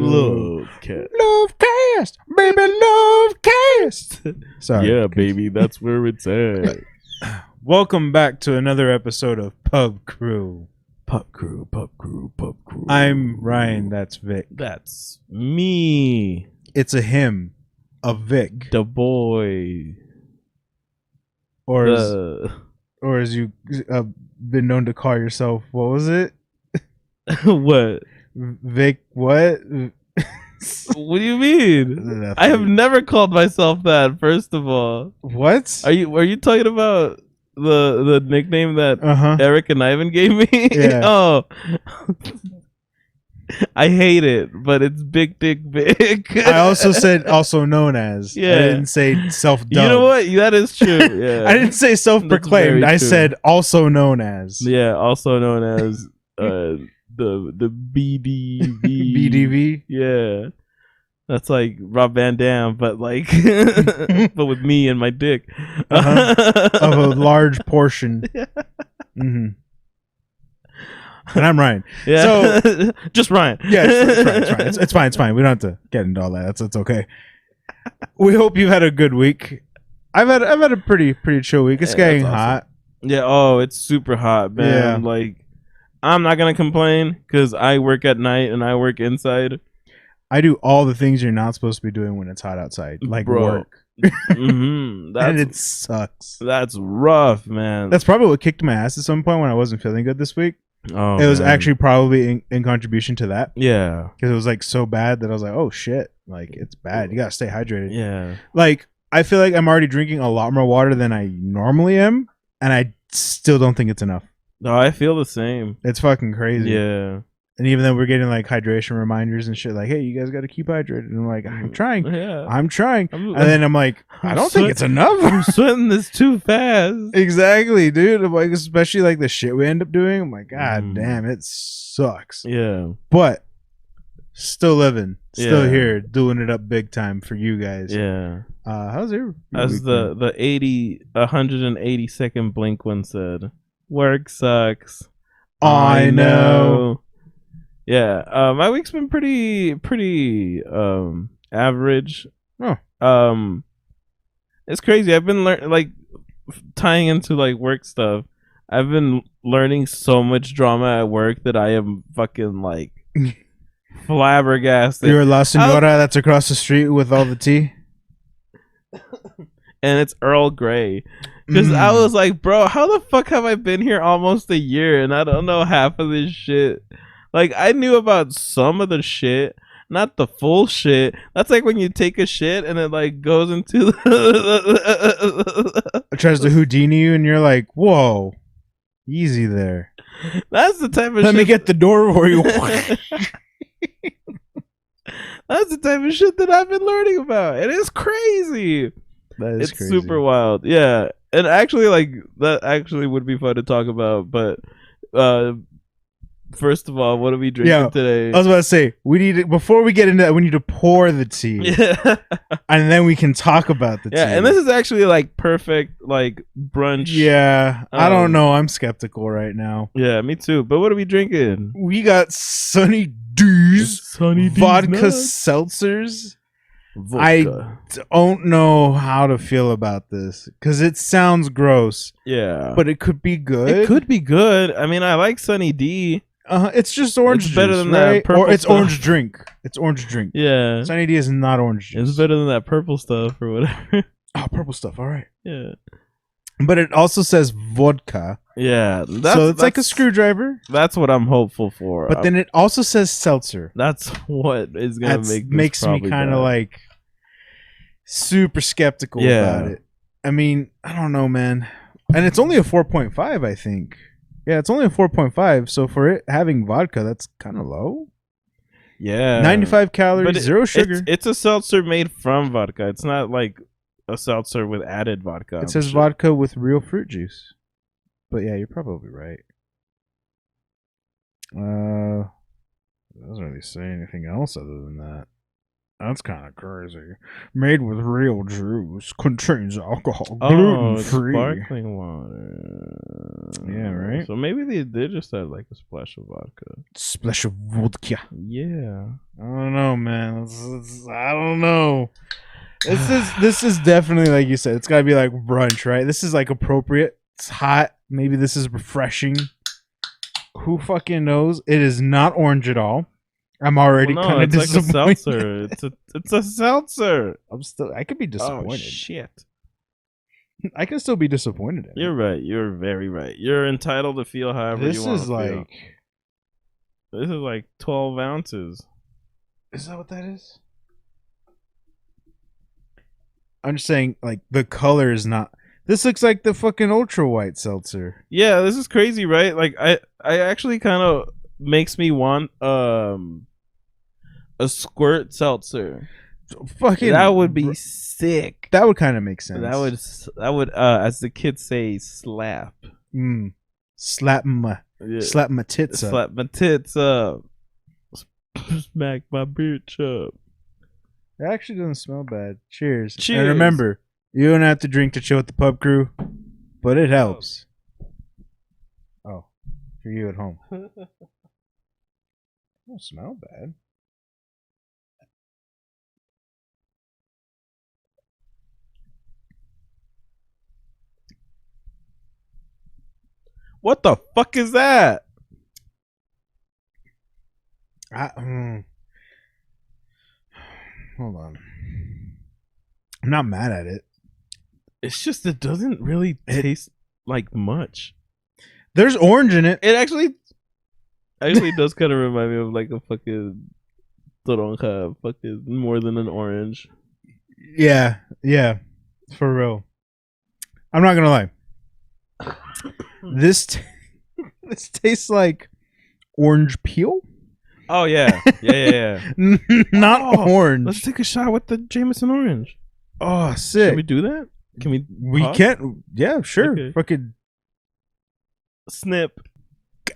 Lovecast. Lovecast, baby, Lovecast. Sorry. Yeah, baby, that's where it's at. Welcome back to another episode of Pub Crew. Pub Crew. I'm Ryan, that's Vic. That's me. It's a hymn of Vic. The boy. Or as you been known to call yourself, what was it? What? Vic, what? What do you mean? Nothing. I have never called myself that, first of all. What? Are you talking about the nickname that Eric and Ivan gave me? Yeah. Oh. I hate it, but it's Big Dick Vic. I also said also known as. Yeah. I didn't say self-dubbed. You know what? That is true. Yeah. I didn't say self-proclaimed. I said also known as. Yeah, also known as the BDV. BDV? Yeah. That's like Rob Van Dam, but like but with me and my dick. Of a large portion. Mm-hmm. And I'm Ryan. Yeah. So just Ryan. Yeah, it's fine. It's fine. We don't have to get into all that. It's okay. We hope you've had a good week. I've had a pretty chill week. It's getting hot. Yeah. Oh, it's super hot, man. Yeah. Like, I'm not gonna complain because I work at night and I work inside. I do all the things you're not supposed to be doing when it's hot outside, like work. Mm-hmm. And it sucks. That's rough, man. That's probably what kicked my ass at some point when I wasn't feeling good this week. Oh, it was actually probably in contribution to that. Yeah, because it was like so bad that I was like, oh shit, like it's bad. You gotta stay hydrated. Yeah, like I feel like I'm already drinking a lot more water than I normally am, and I still don't think it's enough. No, I feel the same. It's fucking crazy. Yeah. And even though we're getting like hydration reminders and shit, like, hey, you guys got to keep hydrated. And I'm like, I'm trying. Yeah. I'm trying. And then I'm like, I don't think it's enough. I'm sweating this too fast. Exactly, dude. I'm like, especially like the shit we end up doing. I'm like, God damn, it sucks. Yeah. But still living, still here, doing it up big time for you guys. Yeah. How's your As the 182nd Blink one said, work sucks. I know. Yeah, my week's been pretty average. Oh. It's crazy. I've been tying into like work stuff. I've been learning so much drama at work that I am fucking like flabbergasted. You're La Senora that's across the street with all the tea, and it's Earl Grey. Because I was like, bro, how the fuck have I been here almost a year and I don't know half of this shit? Like, I knew about some of the shit, not the full shit. That's like when you take a shit and it like goes into it tries to Houdini you and you're like, whoa, easy there. That's the type of shit. Let me get the door for you. That's the type of shit that I've been learning about. It is crazy. That is crazy. Super wild. Yeah. And actually, like, that actually would be fun to talk about, but first of all, what are we drinking today? I was about to say, before we get into that, we need to pour the tea. Yeah. And then we can talk about the tea. Yeah, and this is actually like perfect like brunch. Yeah. I don't know. I'm skeptical right now. Yeah, me too. But what are we drinking? We got Sunny D's vodka seltzers. Vodka. I don't know how to feel about this because it sounds gross. Yeah. But it could be good. It could be good. I mean, I like Sunny D. It's just orange juice, better than right? that purple or it's stuff. Orange drink. It's orange drink. Yeah. Sunny D is not orange juice. It's better than that purple stuff or whatever. Oh, purple stuff. All right. Yeah. But it also says vodka. Yeah. So it's like a screwdriver. That's what I'm hopeful for. But then it also says seltzer. That's what is going to makes me kind of like super skeptical about it. I mean, I don't know, man. And it's only a 4.5, I think. Yeah, it's only a 4.5. So for it having vodka, that's kind of low. Yeah. 95 calories, zero sugar. It's a seltzer made from vodka. It's not like a seltzer with added vodka. It says vodka with real fruit juice. But yeah, you're probably right. It doesn't really say anything else other than that. That's kind of crazy. Made with real juice, contains alcohol, gluten-free. Sparkling water. Yeah, right? So maybe they did just add like a splash of vodka. Splash of vodka. Yeah. I don't know, I don't know. This is definitely, like you said, it's gotta be like brunch, right? This is like appropriate. It's hot. Maybe this is refreshing. Who fucking knows? It is not orange at all. I'm already kind of disappointed. Like a seltzer. It's a seltzer. I could be disappointed. Oh shit. I can still be disappointed in it. You're right. You're very right. You're entitled to feel however you want to feel. This is like 12 ounces. Is that what that is? I'm just saying, like, the color is not. This looks like the fucking ultra white seltzer. Yeah, this is crazy, right? Like, I actually kind of makes me want a squirt seltzer. Fucking, that would be sick. That would kind of make sense. That would as the kids say, slap. Slap my tits up. Slap my tits up. Smack my bitch up. It actually doesn't smell bad. Cheers. Cheers. And remember, you don't have to drink to chill with the pub crew, but it helps. Oh, for you at home. It don't smell bad. What the fuck is that? Hold on. I'm not mad at it. It's just it doesn't really taste like much. There's orange in it. It actually does kind of remind me of like a fucking toronja, fucking more than an orange. Yeah, for real. I'm not gonna lie. This tastes like orange peel. Oh yeah. Not orange. Let's take a shot with the Jameson orange. Oh, sick. Can we do that? Can we? We can't. Yeah, sure. Okay. Fucking snip.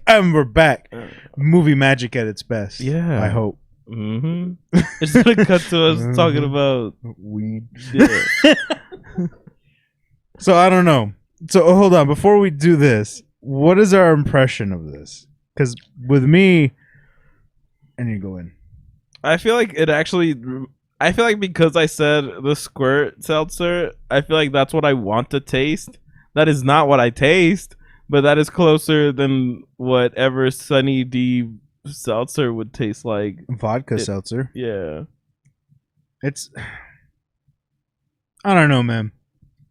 And we're back. Movie magic at its best. Yeah, I hope. It's gonna cut to us talking about weed. Yeah. So I don't know. So hold on. Before we do this, what is our impression of this? Because with me, and you go in. I feel like because I said the squirt seltzer, I feel like that's what I want to taste. That is not what I taste, but that is closer than whatever Sunny D seltzer would taste like. Vodka seltzer. Yeah. I don't know, man.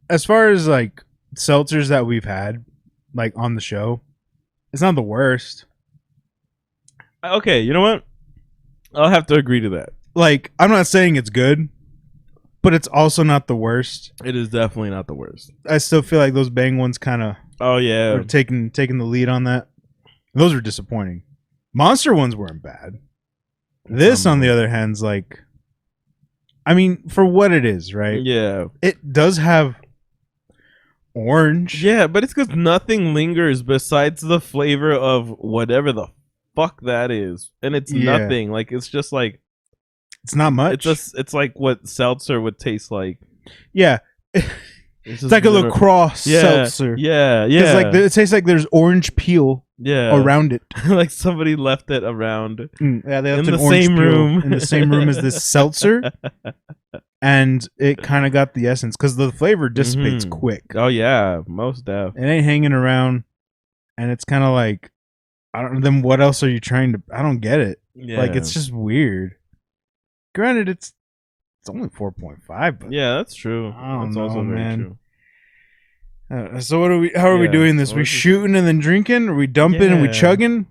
As far as like seltzers that we've had, like on the show, it's not the worst. Okay, you know what? I'll have to agree to that. Like, I'm not saying it's good, but it's also not the worst. It is definitely not the worst. I still feel like those Bang ones kind of were taking the lead on that. Those were disappointing. Monster ones weren't bad. This, on the other hand, is like, I mean, for what it is, right? Yeah. It does have orange. Yeah, but it's because nothing lingers besides the flavor of whatever the fuck that is. And it's nothing. Like, it's just like, it's not much. It's like what seltzer would taste like. Yeah. It's like a lacrosse seltzer. Yeah. It's like it tastes like there's orange peel around it. Like somebody left it around. Yeah, they left in the same room. In the same room as this seltzer. And it kind of got the essence because the flavor dissipates quick. Oh yeah, most def. It ain't hanging around, and it's kind of like, I don't. Then what else are you trying to? I don't get it. Yeah. Like, it's just weird. Granted, it's only 4.5, but yeah, that's true. That's also very true. So what are we? How are we doing this? We shooting and then drinking? Are we dumping and we chugging?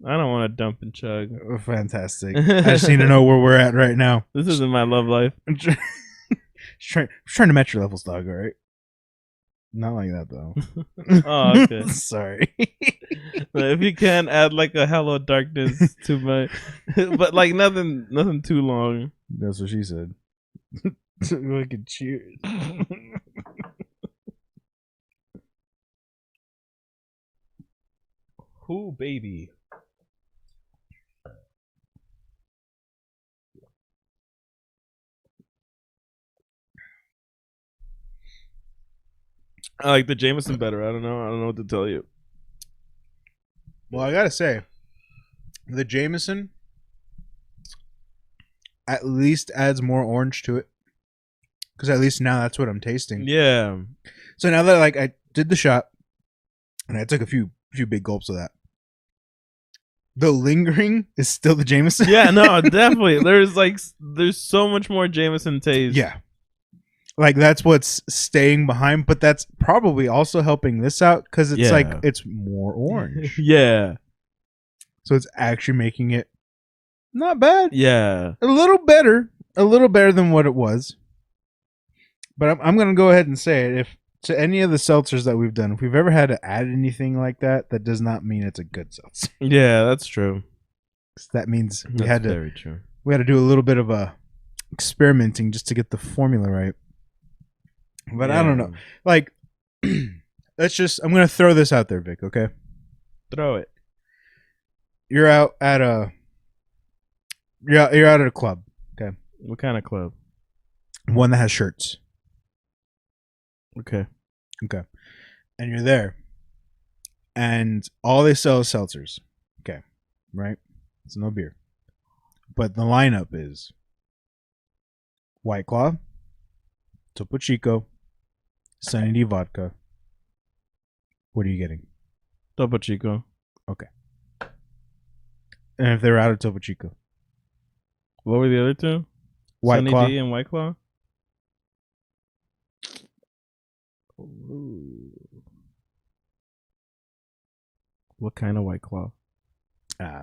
I don't want to dump and chug. Oh, fantastic! I just need to know where we're at right now. This isn't my love life. I'm trying to match your levels, dog. All right. Not like that though. Oh, okay. Sorry. If you can add like a hello darkness to my, but like nothing too long. That's what she said. Fucking cheers. Ooh, baby. I like the Jameson better. I don't know what to tell you. Well, I gotta say, the Jameson, at least adds more orange to it. Because at least now that's what I'm tasting. Yeah. So now that like I did the shot, and I took a few big gulps of that, the lingering is still the Jameson. Yeah, no, definitely. There's so much more Jameson taste. Yeah. Like that's what's staying behind, but that's probably also helping this out because it's like it's more orange. Yeah. So it's actually making it not bad. Yeah. A little better than what it was. But I'm gonna go ahead and say it. If to any of the seltzers that we've done, if we've ever had to add anything like that, that does not mean it's a good seltzer. Yeah, that's true. That means we That's very true. We had to do a little bit of a experimenting just to get the formula right. But I don't know. Like, let's just. I'm gonna throw this out there, Vic. Okay. Throw it. You're out at a. You're out at a club. Okay. What kind of club? One that has shirts. Okay. Okay. And you're there. And all they sell is seltzers. Okay. Right? It's no beer. But the lineup is White Claw, Topo Chico, Sunny D vodka. What are you getting? Topo Chico. Okay. And if they're out of Topo Chico? What were the other two? White Sunny Claw. D and White Claw? What kind of White Claw?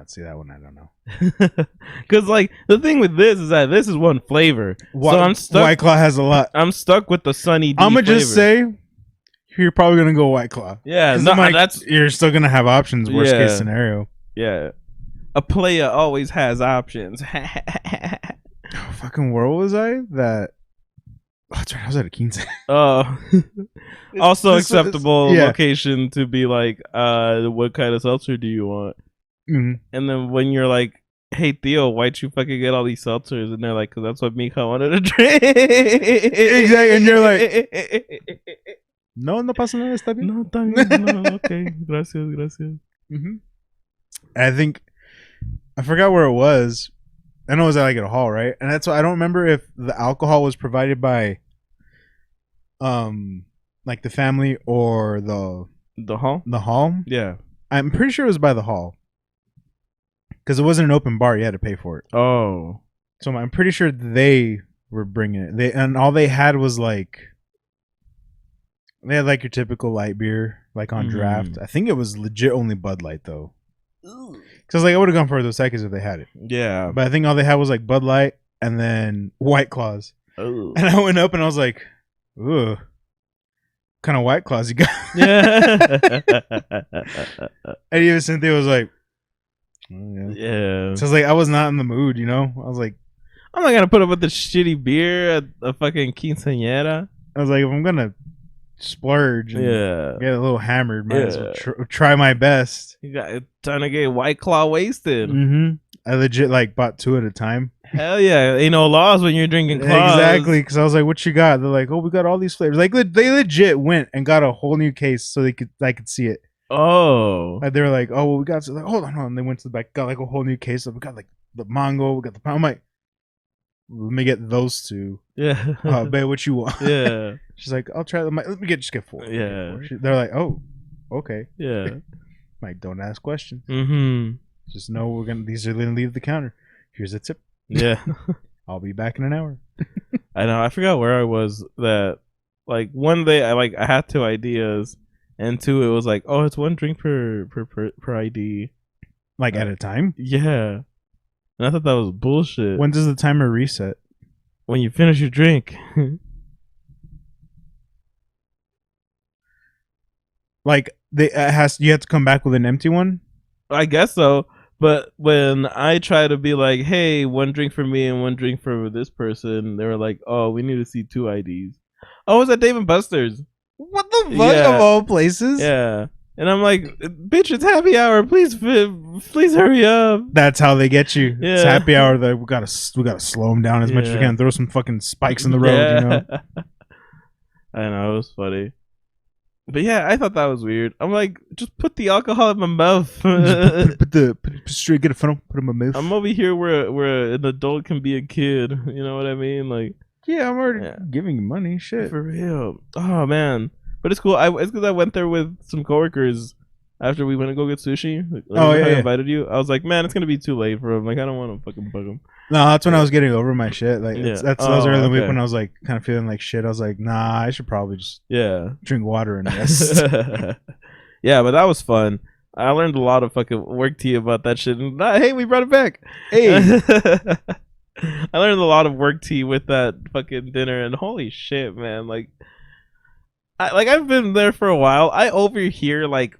See, that one I don't know. Because like the thing with this is that this is one flavor, so I'm stuck. White Claw has a lot. I'm stuck with the Sunny D. I'm gonna just say you're probably gonna go White Claw. Yeah, no, like, that's you're still gonna have options. Worst case scenario. Yeah, a player always has options. Oh, fucking where was I? That. Oh, that's right. I was at a Quince. Oh, also acceptable location to be like, what kind of seltzer do you want? Mm-hmm. And then when you're like, hey Theo, why'd you fucking get all these seltzers? And they're like, because that's what Mika wanted to drink. Exactly. And you're like, no pasa nada, está bien. No, está bien. No, okay. Gracias. Mm-hmm. I think I forgot where it was. I know it was at like at a hall, right? And that's why I don't remember if the alcohol was provided by like the family or the hall. The hall? Yeah. I'm pretty sure it was by the hall. Because it wasn't an open bar, you had to pay for it. Oh. So I'm pretty sure they were bringing it. And all they had was like they had like your typical light beer, like on draft. I think it was legit only Bud Light though. Because like I would have gone for those seconds if they had it. Yeah. But I think all they had was like Bud Light and then White Claws. Ooh. And I went up and I was like, ooh, what kind of White Claws you got? Yeah. And even Cynthia was like, oh, yeah. So I was like, I was not in the mood, you know? I was like, I'm not going to put up with the shitty beer at a fucking quinceañera. I was like, if I'm going to splurge and get a little hammered, might as well try my best. You got time to get White Claw wasted. Mm-hmm. I legit like bought 2 at a time. Hell yeah. Ain't no laws when you're drinking claws. Exactly, because I was like, what you got? They're like, oh, we got all these flavors. Like they legit went and got a whole new case so I could see it. Oh. Like, they were like, oh, well, we got, so like, hold on. They went to the back, got like a whole new case. We got like the mango, we got the, I'm like, let me get those 2. Yeah. Babe, what you want? Yeah. She's like, I'll try them. Let me just get 4. Yeah. They're like, oh, okay. Yeah. Like, don't ask questions. Mm-hmm. Just know these are gonna leave the counter. Here's a tip. Yeah. I'll be back in an hour. I know. I forgot where I was. That like one day I had 2 ideas, and 2 it was like, oh, it's 1 drink per ID. Like at a time? Yeah. And I thought that was bullshit. When does the timer reset? When you finish your drink. Like you have to come back with an empty one? I guess so. But when I try to be like, hey, 1 drink for me and 1 drink for this person, they were like, oh, we need to see 2 IDs. Oh, it was at Dave & Buster's. What the fuck of all places? Yeah. And I'm like, bitch, it's happy hour. Please hurry up. That's how they get you. Yeah. It's happy hour. That we gotta slow them down as much as we can. Throw some fucking spikes in the road. You know. I know, it was funny. But yeah, I thought that was weird. I'm like, just put the alcohol in my mouth. put straight, get a funnel, put it in my mouth. I'm over here where an adult can be a kid. You know what I mean? Like, yeah, I'm already giving you money. Shit, for real. Oh man, but it's cool. It's because I went there with some coworkers after we went to go get sushi. Like, oh yeah, I invited you. I was like, man, it's gonna be too late for him. Like, I don't want to fucking bug him. No, that's when I was getting over my shit. Like, that was early in the week when I was like kind of feeling like shit. I was like, nah, I should probably just drink water and rest. Yeah, but that was fun. I learned a lot of fucking work tea about that shit. And hey, we brought it back. Hey, I learned a lot of work tea with that fucking dinner, and holy shit, man! Like, I've been there for a while. I overhear like,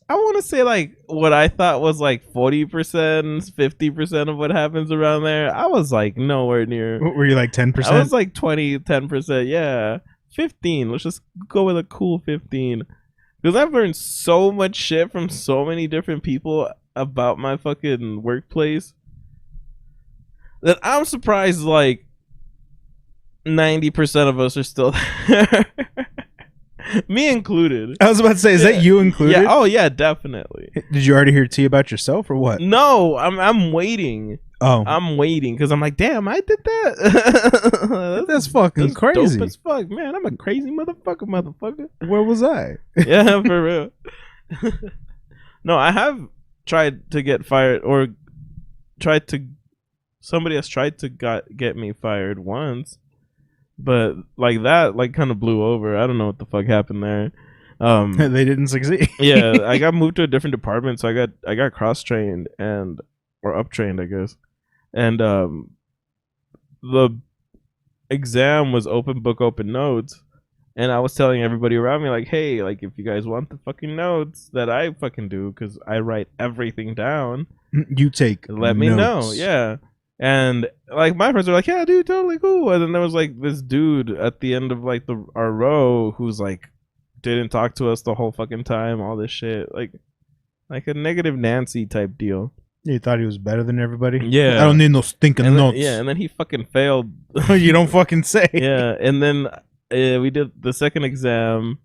I want to say like what I thought was like 40%, 50% of what happens around there. I was like nowhere near. What, were you like 10%? I was like 10%. Yeah, 15. Let's just go with a cool 15. Because I've learned so much shit from so many different people about my fucking workplace that I'm surprised like 90% of us are still there. Me included. I was about to say, is that you included? Yeah. Oh yeah, definitely. Did you already hear tea about yourself or what? No, I'm waiting. Oh, I'm waiting because I'm like, damn, I did that. that's fucking crazy. Dope as fuck, man. I'm a crazy motherfucker. Where was I? Yeah, for real. No, I have tried to get fired or somebody has tried to get me fired once. But like that, like kind of blew over. I don't know what the fuck happened there. They didn't succeed. Yeah, I got moved to a different department, so I got cross trained or up trained, I guess. And the exam was open book, open notes, and I was telling everybody around me like, hey, like if you guys want the fucking notes that I fucking do, because I write everything down, you take. Let me know, yeah. And like my friends were like, yeah, dude, totally cool. And then there was like this dude at the end of like our row who's like didn't talk to us the whole fucking time, all this shit, like a negative Nancy type deal. You thought he was better than everybody? Yeah. I don't need no stinking notes. Yeah, and then he fucking failed. You don't fucking say. Yeah, and then we did the second exam,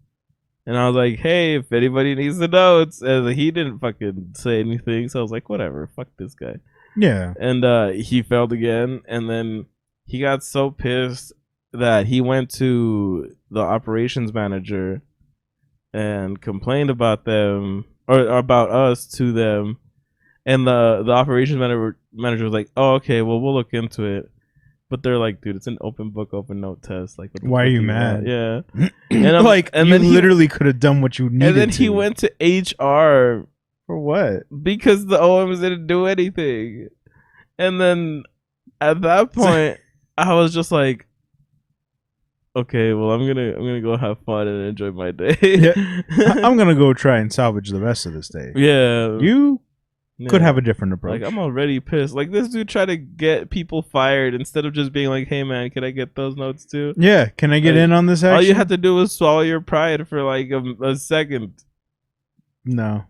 and I was like, hey, if anybody needs the notes, and he didn't fucking say anything, so I was like, whatever, fuck this guy. Yeah. And he failed again, and then he got so pissed that he went to the operations manager and complained about them or about us to them. And the operations manager was like, oh, okay, well, we'll look into it. But they're like, dude, it's an open book, open note test. Like, why are you mad? Yeah. And like, and you then literally could have done what you needed. And then he went to HR. For what? Because the OMs didn't do anything. And then at that point, I was just like, okay, well, I'm gonna go have fun and enjoy my day. Yeah. I'm gonna go try and salvage the rest of this day. Yeah. You could have a different approach. Like, I'm already pissed. Like, this dude tried to get people fired instead of just being like, hey man, can I get those notes too? Yeah, can I get in on this action? All you had to do was swallow your pride for like a second. No.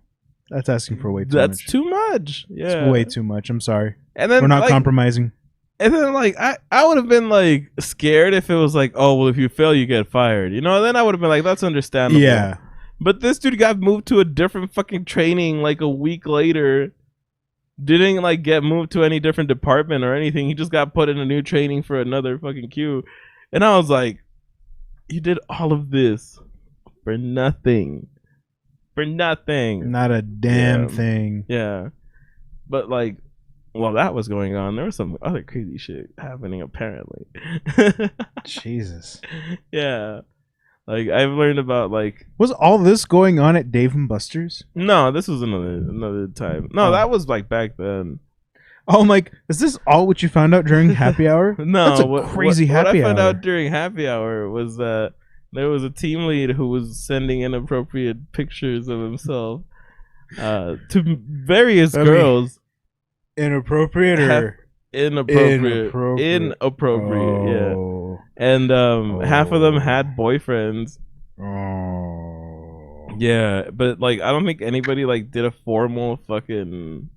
That's asking for way too much. That's too much. Yeah. It's way too much. I'm sorry. And then we're not compromising. And then like I would have been like scared if it was like, oh well, if you fail you get fired. You know, then I would have been like, that's understandable. Yeah. But this dude got moved to a different fucking training like a week later. Didn't like get moved to any different department or anything. He just got put in a new training for another fucking queue. And I was like, you did all of this for nothing. For nothing. Not a damn thing. Yeah. But like, while that was going on, there was some other crazy shit happening apparently. Jesus. Yeah. Like, I've learned about like, was all this going on at Dave and Buster's? No, this was another time. No, that was like back then. Oh, I'm like, is this all what you found out during happy hour? No, that's a crazy happy hour. What I found out during happy hour was that there was a team lead who was sending inappropriate pictures of himself to various girls. Inappropriate or inappropriate? Oh. Yeah. And half of them had boyfriends. Oh. Yeah, but like I don't think anybody like did a formal fucking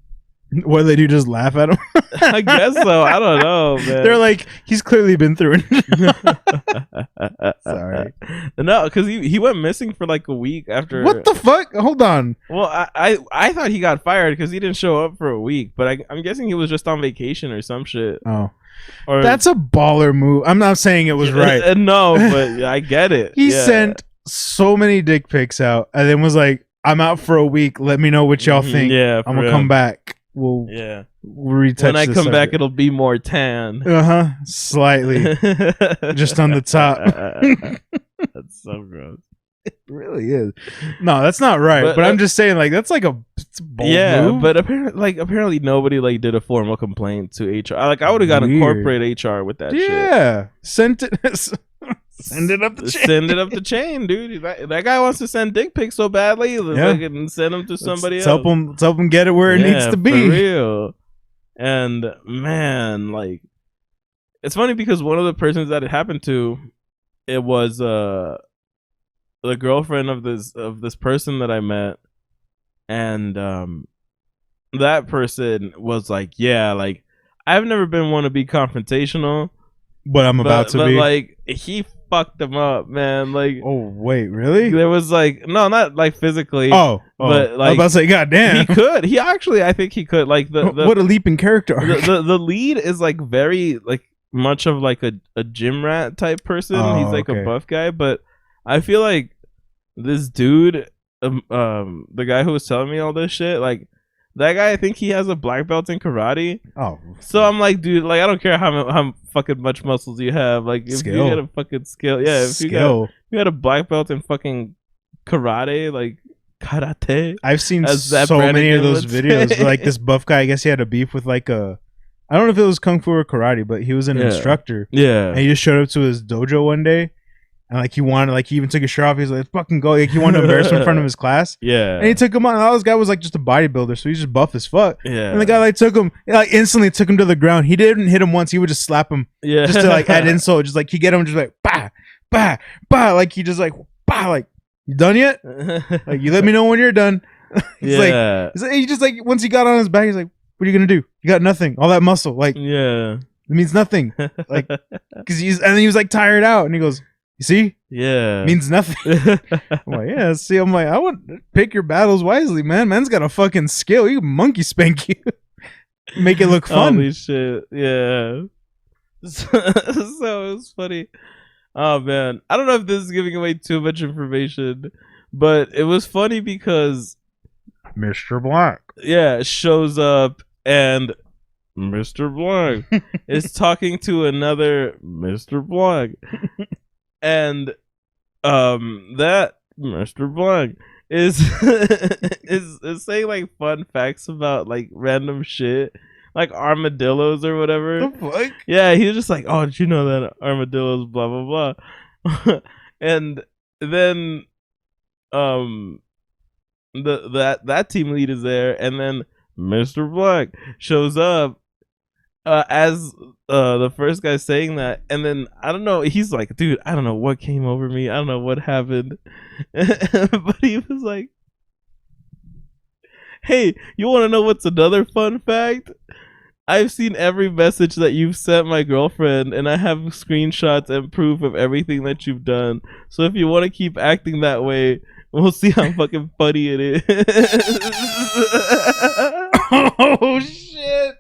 What do they do? Just laugh at him? I guess so. I don't know, man. They're like, he's clearly been through it. Sorry. No, because he went missing for like a week after. What the fuck? Hold on. Well, I thought he got fired because he didn't show up for a week, but I'm guessing he was just on vacation or some shit. Oh. Or, that's a baller move. I'm not saying it was right. No, but I get it. He sent so many dick pics out and then was like, I'm out for a week. Let me know what y'all think. Yeah, I'm going to come back. We'll retouch when I come back, subject. it'll be more tan. Slightly. Just on the top. That's so gross. It really is. No, that's not right. But I'm just saying, like, that's like it's a bold move. But apparently nobody like did a formal complaint to HR. Like, I would have got to corporate HR with that shit. Yeah. Send it up the chain. Send it up the chain, dude. That guy wants to send dick pics so badly. Fucking send them to somebody else. Help him get it where it needs to be. For real. And man, like, it's funny because one of the persons that it happened to, it was the girlfriend of this person that I met, and that person was like, yeah, like, I've never been one to be confrontational, but I'm about to be. Like, he fucked him up, man. Like, oh wait, really? There was like, no, not like physically. But like, I was about to say, goddamn, he could. He actually, I think he could. Like what a leap in character. The lead is like very like much of like a gym rat type person. He's like a buff guy, but I feel like this dude, the guy who was telling me all this shit, like, that guy, I think he has a black belt in karate. Oh, so I'm like, dude, like, I don't care how fucking much muscles you have. Like, if you get a fucking skill, if you got a black belt in fucking karate, like karate. I've seen so many of those videos. Like, this buff guy, I guess he had a beef with like I don't know if it was kung fu or karate, but he was an instructor. Yeah, and he just showed up to his dojo one day. And like he even took his shirt off. He's like, let's fucking go. Like, he wanted to embarrass him in front of his class. Yeah. And he took him on. And this guy was like just a bodybuilder, so he's just buff as fuck. Yeah. And the guy like took him, like instantly took him to the ground. He didn't hit him once. He would just slap him. Yeah. Just to like add insult. Just like he get him just like bah, bah, bah. Like he just like bah, like, you done yet? Like, you let me know when you're done. He's like he just like once he got on his back, he's like, what are you gonna do? You got nothing. All that muscle. Like, yeah. It means nothing. Like, cause and then he was like tired out and he goes, you see? Yeah. Means nothing. I'm like, yeah, see, I'm like, I would pick your battles wisely, man. Man's got a fucking skill. He can monkey spank you. Make it look fun. Holy shit. Yeah. So it was funny. Oh, man. I don't know if this is giving away too much information, but it was funny because Mr. Black. Yeah, shows up and Mr. Black is talking to another Mr. Black. And that Mr. Black is is saying like fun facts about like random shit, like armadillos or whatever. The fuck? Yeah, he was just like, oh, did you know that armadillos, blah blah blah. And then that team lead is there, and then Mr. Black shows up as the first guy saying that, and then I don't know, he's like, dude, I don't know what came over me, I don't know what happened. But he was like, hey, you want to know what's another fun fact? I've seen every message that you've sent my girlfriend, and I have screenshots and proof of everything that you've done. So if you want to keep acting that way, we'll see how fucking funny it is. Oh shit,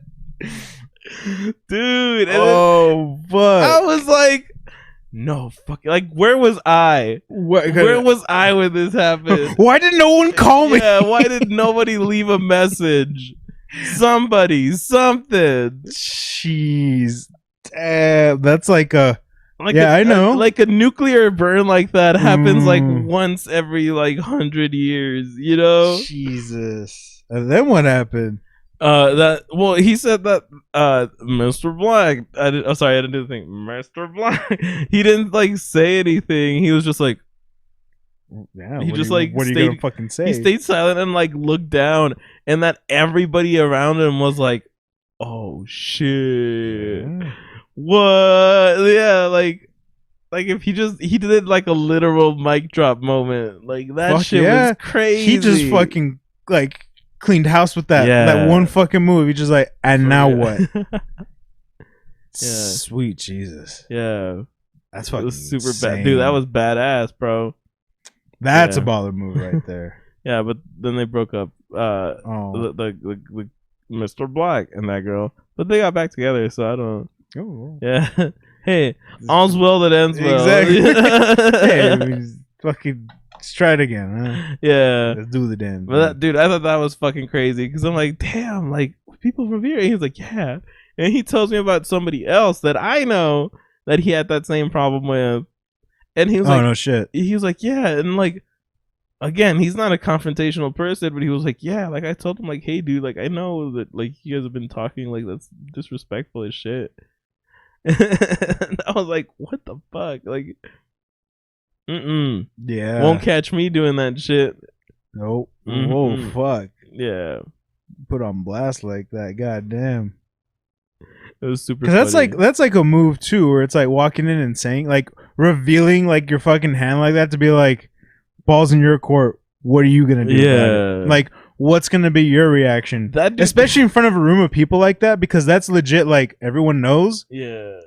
dude. Oh fuck. I was like, no fucking, like, where was I? Where was I when this happened? Why did no one call me? Yeah, why did nobody leave a message? Somebody, something. Jeez. Damn, that's like a I know. Like a nuclear burn like that happens like once every like 100 years, you know? Jesus. And then what happened? He said that Mr. Black, I didn't do the thing. Mr. Black, he didn't like say anything. He was just like, yeah, he just like, what are you gonna fucking say? He stayed silent and like looked down, and that everybody around him was like, oh shit. Yeah. What? Yeah, like if he did like a literal mic drop moment, like that. Fuck shit was crazy. He just fucking like cleaned house with that one fucking move. He's just like, and now what? Sweet Jesus. Yeah. That's fucking super insane. bad. Dude, that was badass, bro. That's a baller move right there. Yeah, but then they broke up. The Mr. Black and that girl. But they got back together, so I don't. Oh. Yeah. Hey, all's well that ends well. Exactly. Hey, fucking let's try it again. Huh? Yeah. Let's do the damn. But dude, I thought that was fucking crazy because I'm like, damn, like people from here. And he's like, yeah, and he tells me about somebody else that I know that he had that same problem with, and he was like, no shit. He was like, yeah, and like. Again, he's not a confrontational person, but he was like, yeah, like I told him, like, hey, dude, like I know that like you guys have been talking, like that's disrespectful as shit. And I was like, what the fuck, like, yeah, won't catch me doing that shit. Nope. Whoa, fuck. Yeah, put on blast like that. God damn. It was super. Because that's like a move too, where it's like walking in and saying, like, revealing like your fucking hand like that to be like. Balls in your court. What are you gonna do? Yeah. Like, what's gonna be your reaction? Especially in front of a room of people like that, because that's legit. Like, everyone knows. Yeah.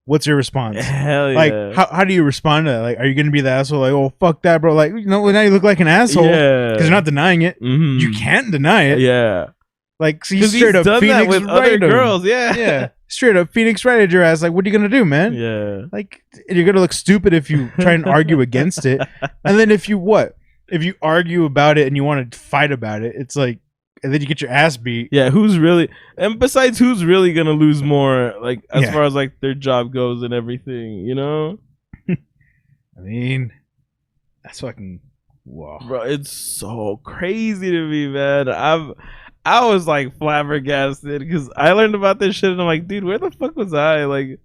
What's your response? Hell yeah. Like, how do you respond to that? Like, are you gonna be the asshole? Like, oh fuck that, bro. Like, now you look like an asshole. Yeah. Because you're not denying it. Mm-hmm. You can't deny it. Yeah. Like, so you straight up done Phoenix that with other girls. Yeah. Yeah. Straight up Phoenix righted your ass. Like, what are you gonna do, man? Yeah. Like, you're gonna look stupid if you try and argue against it, and then if you argue about it and you want to fight about it, it's like, and then you get your ass beat. Yeah, who's really gonna lose more, like as far as like their job goes and everything, you know? I mean, that's fucking wow, bro. It's so crazy to me, man. I was like flabbergasted because I learned about this shit and I'm like, dude, where the fuck was I? Like,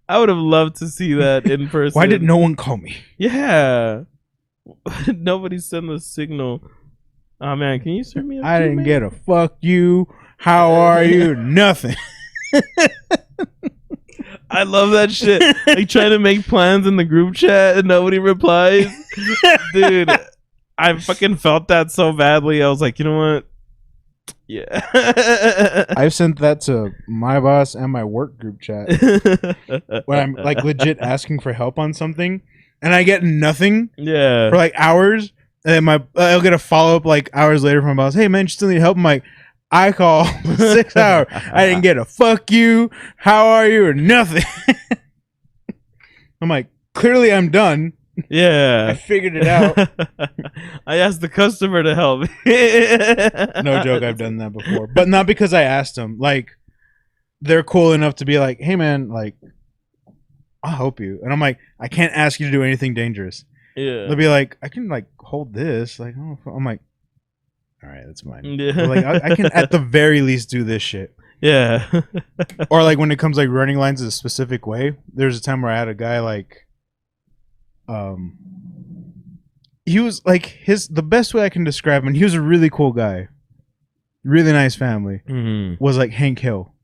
I would have loved to see that in person. Why did no one call me? Yeah. Nobody sent the signal. Oh man, can you serve me up? I didn't get a fuck you. How are you? Nothing. I love that shit. Like trying to make plans in the group chat and nobody replies. Dude, I fucking felt that so badly. I was like, you know what? Yeah. I've sent that to my boss and my work group chat when I'm like legit asking for help on something. And I get nothing for like hours. And then I'll get a follow up like hours later from my boss. Hey man, you still need help? I'm like, I call 6 hours. I didn't get a fuck you. How are you? Or nothing. I'm like, clearly I'm done. Yeah. I figured it out. I asked the customer to help. No joke, I've done that before. But not because I asked them. Like, they're cool enough to be like, hey man, like, I'll help you. And I'm like, I can't ask you to do anything dangerous. Yeah. They'll be like, I can like hold this. Like, oh, I'm like, all right, that's fine. Yeah. Like, I can at the very least do this shit. Yeah. Or like when it comes like running lines a specific way. There's a time where I had a guy like, he was like the best way I can describe him. He was a really cool guy, really nice family. Mm-hmm. Was like Hank Hill.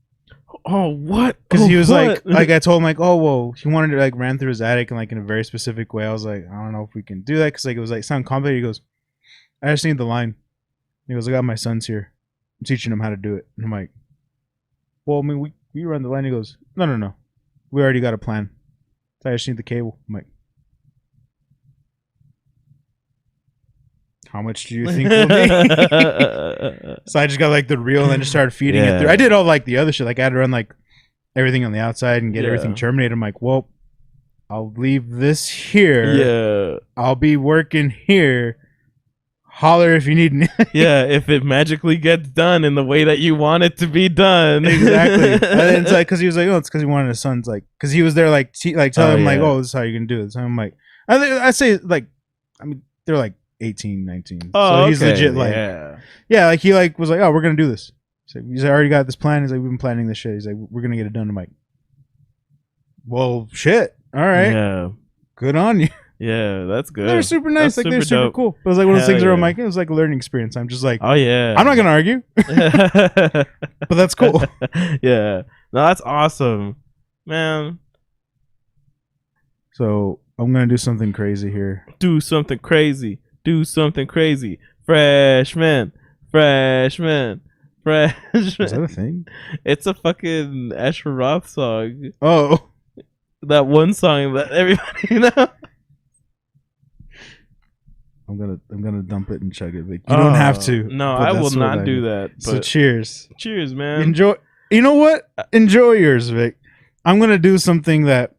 Oh, what? Because he was what? like I told him like, oh, well, he wanted to like ran through his attic and like in a very specific way. I was like, I don't know if we can do that because like it was like sound complicated. He goes, I just need the line. He goes, I got my sons here. I'm teaching them how to do it. And I'm like, well, I mean, we run the line. He goes, no. We already got a plan. So I just need the cable. I'm like, how much do you think we'll need? So I just got like the reel and then just started feeding it through. I did all like the other shit. Like I had to run like everything on the outside and get everything terminated. I'm like, well, I'll leave this here. Yeah. I'll be working here. Holler if you need anything. Yeah, if it magically gets done in the way that you want it to be done. Exactly. And then it's like, because he was like, oh, it's because he wanted his sons, like, because he was there, like, telling him, like, oh, this is how you're going to do this. And I'm like, I say, like, I mean, they're like 18, 19. Oh, so he's legit, like, like, he, like, was like, oh, we're going to do this. He's like, I already got this plan. He's like, we've been planning this shit. He's like, we're going to get it done. I'm like, well, shit. All right. Yeah. Good on you. Yeah, that's good. They're super nice. That's like, they're super cool. It was like one of those things where I'm like, it was like a learning experience. I'm just like, oh, yeah. I'm not going to argue. But that's cool. Yeah. No, that's awesome. Man. So I'm going to do something crazy here. Do something crazy. Do something crazy. Freshman. Freshman. Is that a thing? It's a fucking Asher Roth song. Oh. That one song that everybody knows. I'm gonna dump it and chug it, Vic. You don't have to. No, I will not do that. So cheers. Cheers, man. Enjoy. You know what? Enjoy yours, Vic. I'm gonna do something that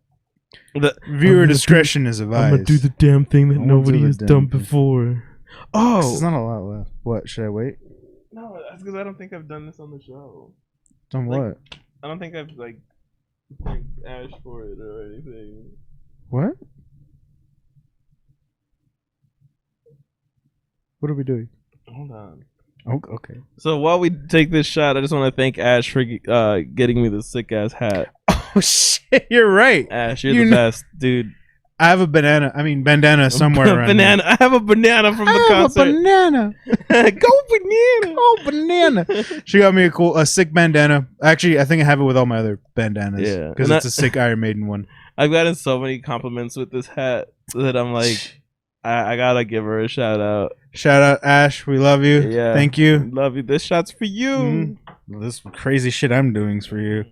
viewer discretion is advised. I'm gonna do the damn thing that nobody has done before. Oh, there's not a lot left. What? Should I wait? No, that's because I don't think I've done this on the show. Done what? I don't think I've thanked Ash for it or anything. What? What are we doing? Hold on. Oh, okay. So while we take this shot, I just want to thank Ash for getting me this sick ass hat. Oh shit! You're right. Ash, you're the best, dude. I have a bandana somewhere around banana. here. I have a banana from the concert. I have a banana. Go banana. Go banana. She got me a sick bandana. Actually, I think I have it with all my other bandanas. Yeah, because it's a sick Iron Maiden one. I've gotten so many compliments with this hat that I'm like, I gotta give her a shout out. Shout out, Ash. We love you. Yeah, thank you. Love you. This shot's for you. This crazy shit I'm doing is for you.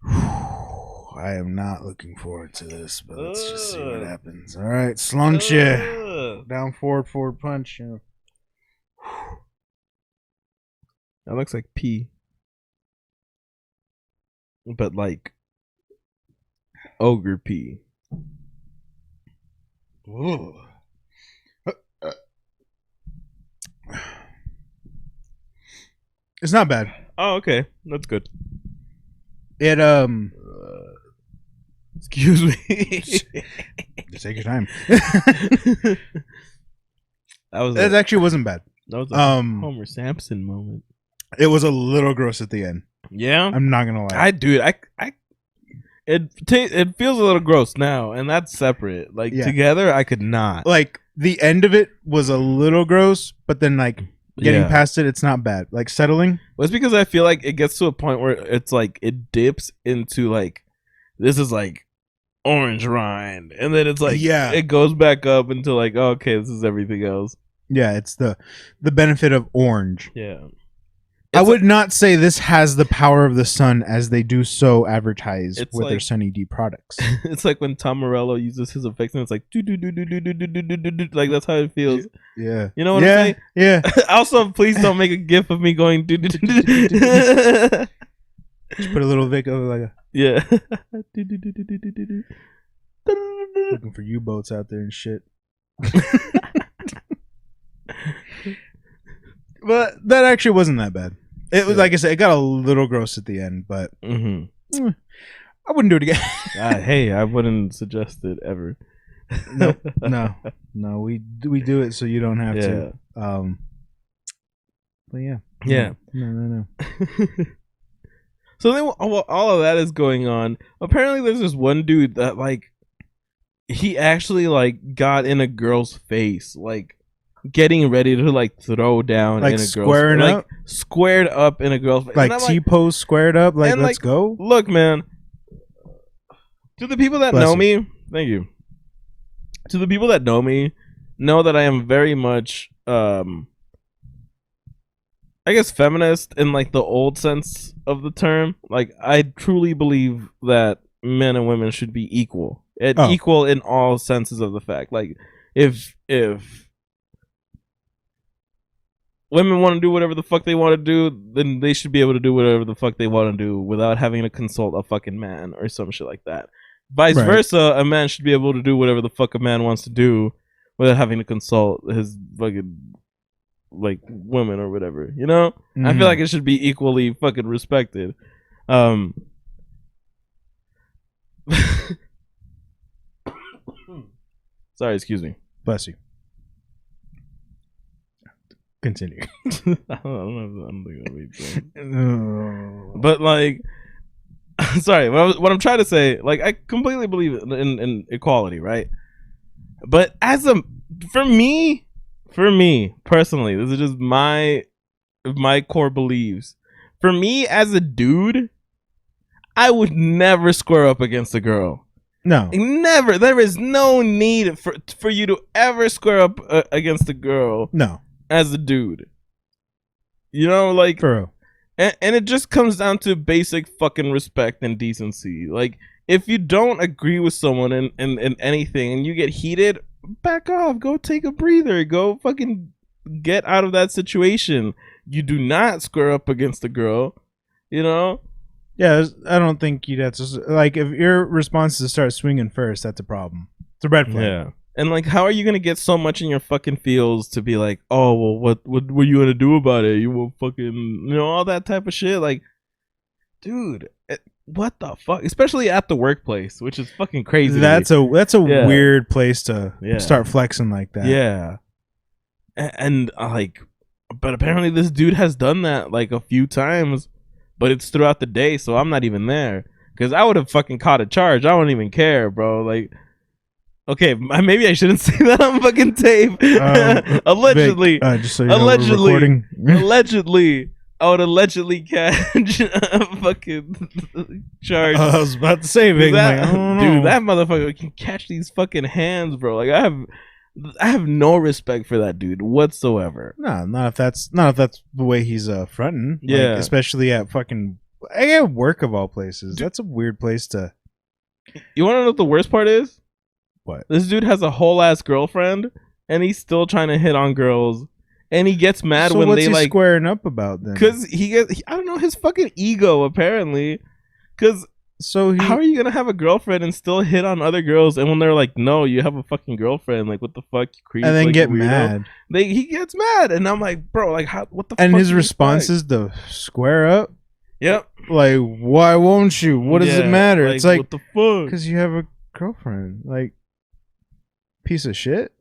I am not looking forward to this, but let's just see what happens. All right, slunche. Down, forward punch. Yeah. That looks like pee. But like ogre pee. It's not bad. Oh, okay. That's good. It excuse me. Just take your time. That actually wasn't bad. That was a Homer Simpson moment. It was a little gross at the end. Yeah, I'm not gonna lie. It feels a little gross now, and that's separate. Like together, I could not. Like the end of it was a little gross, but then like getting past it, it's not bad. Like settling. Well, it's because I feel like it gets to a point where it's like it dips into like this is like orange rind, and then it's like it goes back up into like okay, this is everything else. Yeah, it's the benefit of orange. Yeah. I would not say this has the power of the sun as they do so advertise with their Sunny D products. It's like when Tom Morello uses his effects and it's like do do do do do do do do do do, like that's how it feels. Yeah. You know what I'm saying? Yeah. Also, please don't make a gif of me going do do do do. Just put a little Vic over like looking for U-boats out there and shit. But that actually wasn't that bad. It was like I said, it got a little gross at the end, but I wouldn't do it again. Hey, I wouldn't suggest it ever. No. We do it so you don't have to. But yeah. No. So then, all of that is going on. Apparently, there's this one dude that like he actually like got in a girl's face, like. Getting ready to like throw down like in a girl's squaring like up? Squared up in a girl's face. Like T-pose squared up, like let's go. Look, man. To the people that know me, thank you. To the people that know me, know that I am very much I guess feminist in like the old sense of the term. Like I truly believe that men and women should be equal. Equal in all senses of the fact. Like if women want to do whatever the fuck they want to do, then they should be able to do whatever the fuck they want to do without having to consult a fucking man or some shit like that. Vice versa, a man should be able to do whatever the fuck a man wants to do without having to consult his fucking like women or whatever. You know? I feel like it should be equally fucking respected. Sorry, excuse me. Bless you. Continue. I don't think but like, sorry. What I'm trying to say, like, I completely believe in equality, right? But for me personally, this is just my core beliefs. For me as a dude, I would never square up against a girl. No, never. There is no need for you to ever square up against a girl. No. As a dude, You know, like, True. and it just comes down to basic fucking respect and decency. Like, if you don't agree with someone in anything and you get heated, back off. Go take a breather. Go fucking get out of that situation. You do not square up against a girl, you know? Yeah, I don't think you'd have to. Like, if your response is to start swinging first, that's a problem. It's a red flag. Yeah. And, like, how are you going to get so much in your fucking feels to be like, oh, well, what were you going to do about it? You will fucking, you know, all that type of shit. Like, dude, what the fuck? Especially at the workplace, which is fucking crazy. That's a weird place to start flexing like that. Yeah. And like, but apparently this dude has done that like a few times, but it's throughout the day, so I'm not even there. Because I would have fucking caught a charge. I don't even care, bro. Like, okay, maybe I shouldn't say that on fucking tape. Allegedly. Vic, just so you know, allegedly. Allegedly. I would allegedly catch a fucking charge. I was about to say, Vic, that, like, I don't know. Dude, that motherfucker can catch these fucking hands, bro. Like, I have no respect for that dude whatsoever. No, not if that's the way he's fronting. Yeah, like, especially at fucking at work of all places. Dude, that's a weird place to. You want to know what the worst part is? What? This dude has a whole ass girlfriend, and he's still trying to hit on girls. And he gets mad when what's they he like squaring up about then? Because I don't know, his fucking ego apparently. Because how are you gonna have a girlfriend and still hit on other girls? And when they're like, "No, you have a fucking girlfriend," like, what the fuck, you creep? And then like, get mad. He gets mad, and I'm like, bro, like, how? What the? And fuck his response is to square up. Yep. Like, why won't you? What does it matter? Like, it's like, what the fuck? Because you have a girlfriend. Like, piece of shit.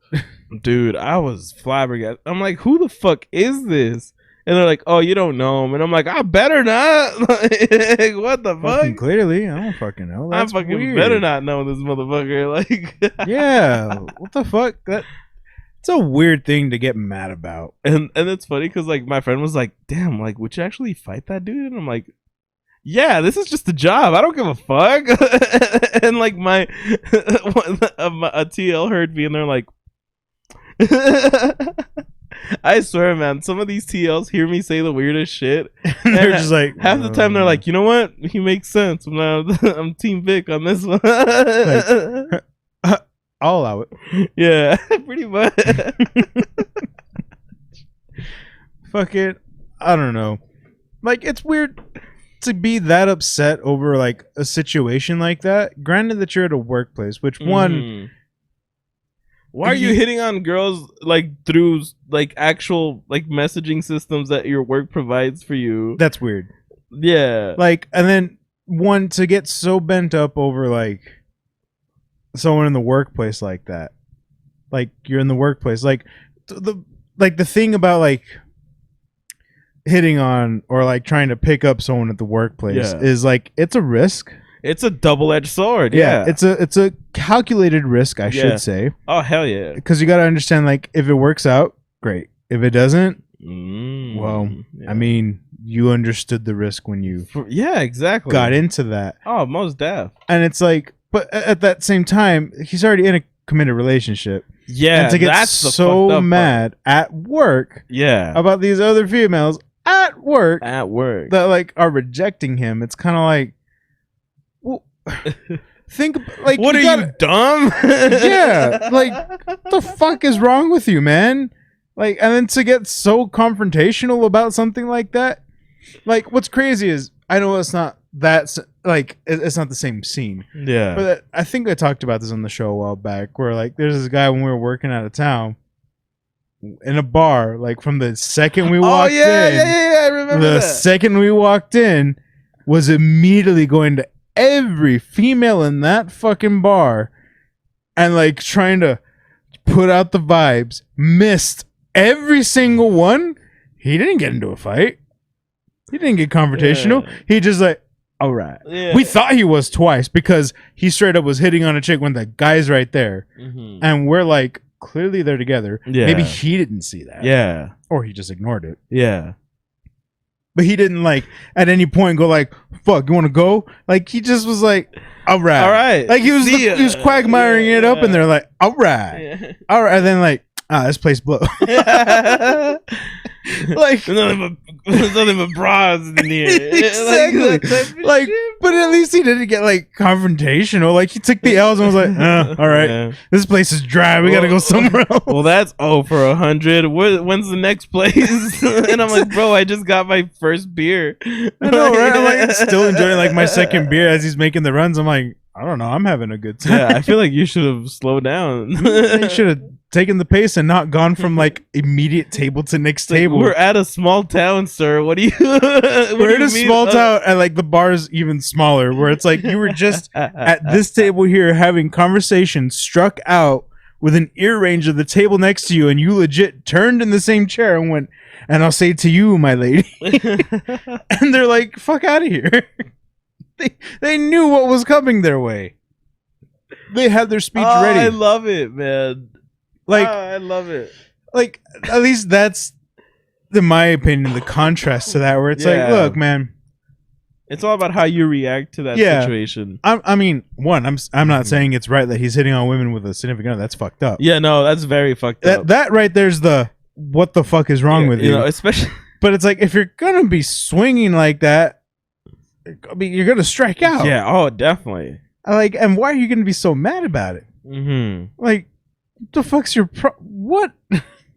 Dude, I was flabbergasted. I'm like, who the fuck is this? And they're like, oh, you don't know him. And I'm like, I better not. Like, what the fuck? Clearly, I don't fucking know. That's I fucking weird. better not know this motherfucker. Like, yeah, what the fuck? It's a weird thing to get mad about. And it's funny because like my friend was like, damn, like, would you actually fight that dude? And I'm like, yeah, this is just a job. I don't give a fuck. And like a TL heard me and they're like, I swear, man, some of these TLs hear me say the weirdest shit. And they're just like, half the time they're like, you know what? He makes sense. I'm Team Vic on this one. Like, I'll allow it. Yeah, pretty much. Fuck it. I don't know. Like, it's weird to be that upset over like a situation like that. Granted that you're at a workplace, which one. Why are you hitting on girls like through like actual like messaging systems that your work provides for you? That's weird. Yeah. Like, and then one to get so bent up over like someone in the workplace like that. Like, you're in the workplace. Like the thing about like hitting on or like trying to pick up someone at the workplace is like, it's a risk. It's a double-edged sword. Yeah. It's a calculated risk, I should say. Oh, hell yeah. Because you got to understand, like, if it works out, great. If it doesn't, well, I mean, you understood the risk when you exactly got into that. Oh, most def. And it's like, but at that same time, he's already in a committed relationship. Yeah, and to get so mad at work about these other females at work that like are rejecting him, it's kind of like, well, think like, what are you dumb? Yeah, like, what the fuck is wrong with you, man? Like, and then to get so confrontational about something like that, like, what's crazy is, I know it's not that, like, it's not the same scene. Yeah, but I think I talked about this on the show a while back, where like there's this guy when we were working out of town in a bar, like from the second we walked in. I remember the second we walked in was immediately going to every female in that fucking bar and like trying to put out the vibes. Missed every single one. He didn't get into a fight. He didn't get confrontational. He just like, all right. We thought he was twice because he straight up was hitting on a chick when the guy's right there. And we're like, clearly they're together. Maybe he didn't see that. Or he just ignored it. But he didn't like at any point go like, fuck, you want to go? Like, he just was like, all right. Like, he was quagmiring it up and they're like, all right. And then like, this place blow. Like nothing but bras in here. Exactly. Like, but at least he didn't get like confrontational. Like he took the L's and was like, all right, Yeah. this place is dry. We gotta go somewhere else. Well, that's 0 for 100. When's the next place? And I'm like, bro, I just got my first beer. I know, right? I'm like still enjoying like my second beer as he's making the runs. I'm like, I don't know. I'm having a good time. Yeah, I feel like you should have slowed down. You should have taken the pace and not gone from like immediate table to next table. We're at a small town, sir. What do you? We're in a small town, and like the bar's even smaller. Where it's like you were just at this table here having conversation, struck out with an ear range of the table next to you, and you legit turned in the same chair and went, "And I'll say to you, my lady," and they're like, "Fuck out of here." They knew what was coming their way. They had their speech ready. I love it, man. Like, I love it. Like, at least that's, in my opinion, the contrast to that, where it's like, look, man, it's all about how you react to that situation. I mean, I'm not saying it's right that he's hitting on women with a significant other. That's fucked up. Yeah, no, that's very fucked up. That right there's the what the fuck is wrong with you? You know, especially. But it's like if you're gonna be swinging like that, I mean, you're gonna strike out. Yeah. Oh, definitely. Like, and why are you gonna be so mad about it? Mm-hmm. Like, the fuck's your what?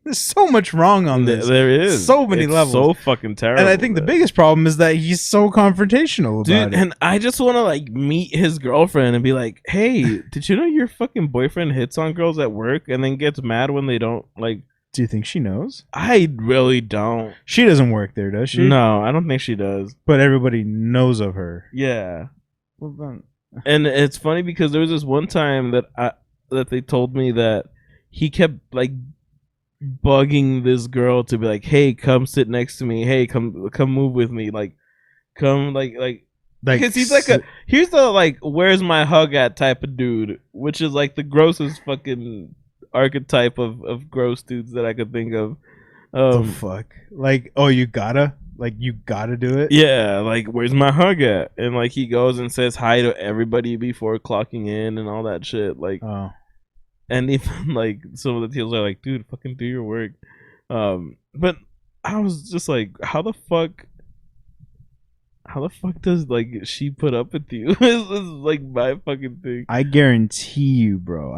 There's so much wrong on this. There is so many levels. So fucking terrible. And I think the biggest problem is that he's so confrontational about it. And I just want to like meet his girlfriend and be like, "Hey, did you know your fucking boyfriend hits on girls at work and then gets mad when they don't like?" Do you think she knows? I really don't. She doesn't work there, does she? No, I don't think she does. But everybody knows of her. Yeah. Well, then. And it's funny because there was this one time that they told me that he kept like bugging this girl to be like, "Hey, come sit next to me. Hey, come move with me. Like, come like because he's like here's the like where's my hug at type of dude, which is like the grossest fucking archetype of gross dudes that I could think of. The fuck? Like, oh, you gotta do it? Yeah, like where's my hug at? And like he goes and says hi to everybody before clocking in and all that shit. Like, and even like some of the teals are like, dude, fucking do your work. But I was just like, how the fuck does like she put up with you? This is like my fucking thing. I guarantee you, bro.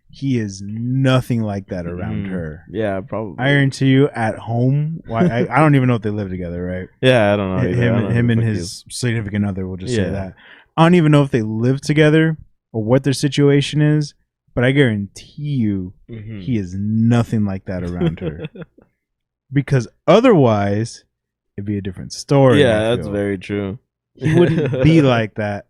He is nothing like that around her. Yeah, probably. I guarantee you at home. I don't even know if they live together, right? Yeah, I don't know. Him and his significant other, we'll just say that. I don't even know if they live together or what their situation is, but I guarantee you he is nothing like that around her. Because otherwise, it'd be a different story. Yeah, that's very true. He wouldn't be like that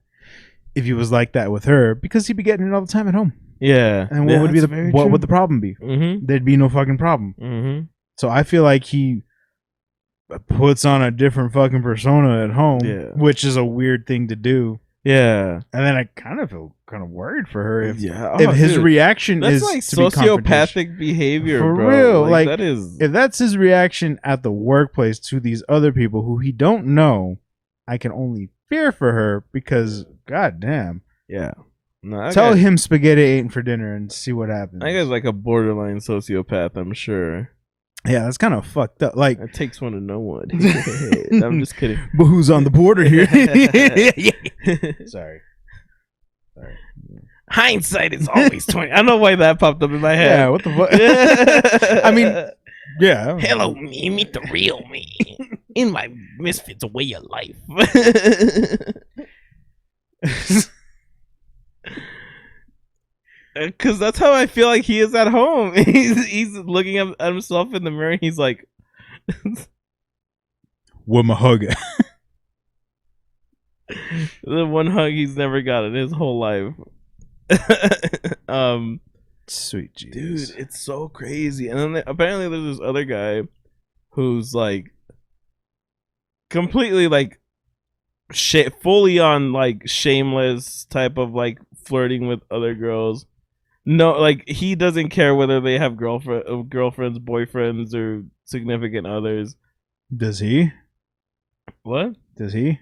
if he was like that with her, because he'd be getting it all the time at home. Yeah. And what would the problem be? There'd be no fucking problem. So I feel like he puts on a different fucking persona at home, which is a weird thing to do. Yeah. And then I kind of feel kind of worried for her if his dude, reaction is like to sociopathic behavior, for bro. real. Like that is, if that's his reaction at the workplace to these other people who he don't know, I can only fear for her because goddamn. Yeah. No, Tell him spaghetti ain't for dinner and see what happens. I guess like a borderline sociopath, I'm sure. Yeah, that's kind of fucked up. Like it takes one to know one. I'm just kidding. But who's on the border here? Sorry. Hindsight is always 20. I don't know why that popped up in my head. Yeah, what the fuck? I mean, yeah. Hello, me. Meet the real me. In my misfits way of life. Because that's how I feel like he is at home. He's looking at himself in the mirror and he's like, "Where my hug at?" The one hug he's never got in his whole life. Sweet Jesus. Dude, it's so crazy. And then apparently there's this other guy who's like completely like fully on like shameless type of like flirting with other girls. No, like he doesn't care whether they have girlfriends, boyfriends, or significant others. Does he? What? Does he?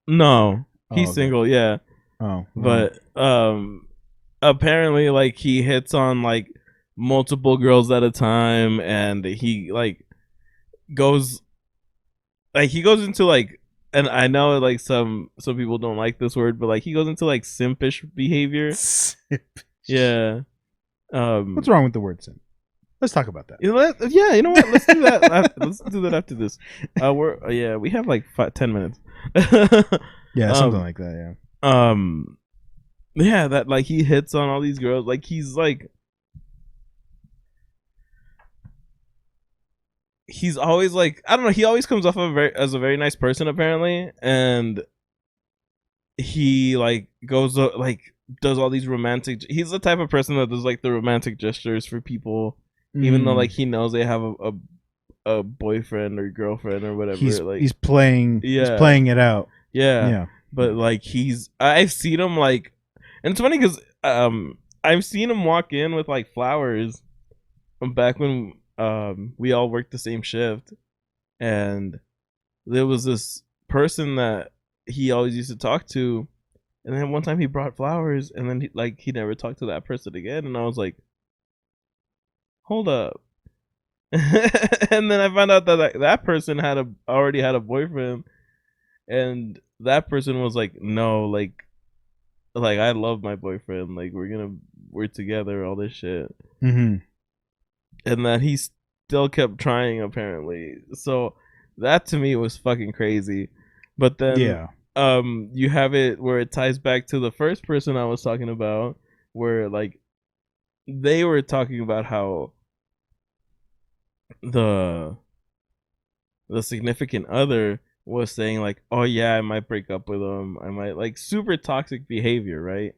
No, he's single. Yeah. Oh, but apparently, like he hits on like multiple girls at a time, and he like goes like he goes into like, and I know like some people don't like this word, but like he goes into like simpish behavior. Yeah. What's wrong with the word simp? Let's talk about that. Yeah, you know what? Let's do that. Let's do that after this. We have like 10 minutes. Yeah, something like that. Yeah, that like he hits on all these girls. Like he's always like, I don't know. He always comes off as a very nice person apparently, and he like goes like does all these romantic. He's the type of person that does like the romantic gestures for people, even though like he knows they have a boyfriend or girlfriend or whatever. He's playing it out. Yeah. But like I've seen him like, and it's funny because I've seen him walk in with like flowers back when we all worked the same shift, and there was this person that he always used to talk to, and then one time he brought flowers, and then he never talked to that person again, and I was like, hold up. And then I found out that that person already had a boyfriend, and that person was like, no, like I love my boyfriend, like we're together, all this shit. Mm-hmm. And that he still kept trying apparently. So that to me was fucking crazy. But then you have it where it ties back to the first person I was talking about, where like they were talking about how the significant other was saying like, oh yeah, I might break up with him, I might, like super toxic behavior, right?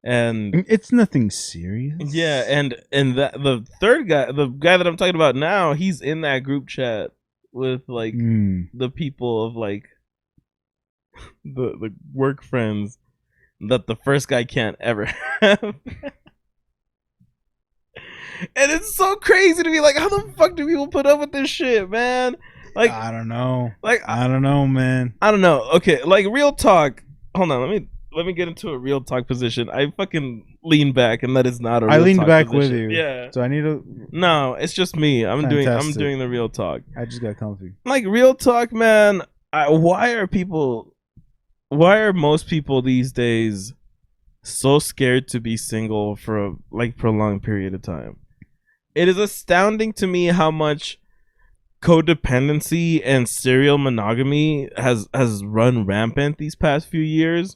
And it's nothing serious. Yeah, and that the third guy, the guy that I'm talking about now, he's in that group chat with like the people of like the work friends that the first guy can't ever have. And it's so crazy to me, like, how the fuck do people put up with this shit, man? Like, I don't know. Like, I don't know, man. I don't know. Okay, like real talk. Hold on, let me get into a real talk position. I fucking lean back, and that is not a real talk. I leaned back position. With you. Yeah. So I need to. No, it's just me. I'm doing the real talk. I just got comfy. Like real talk, man. Why are most people these days so scared to be single for a like prolonged period of time? It is astounding to me how much codependency and serial monogamy has run rampant these past few years,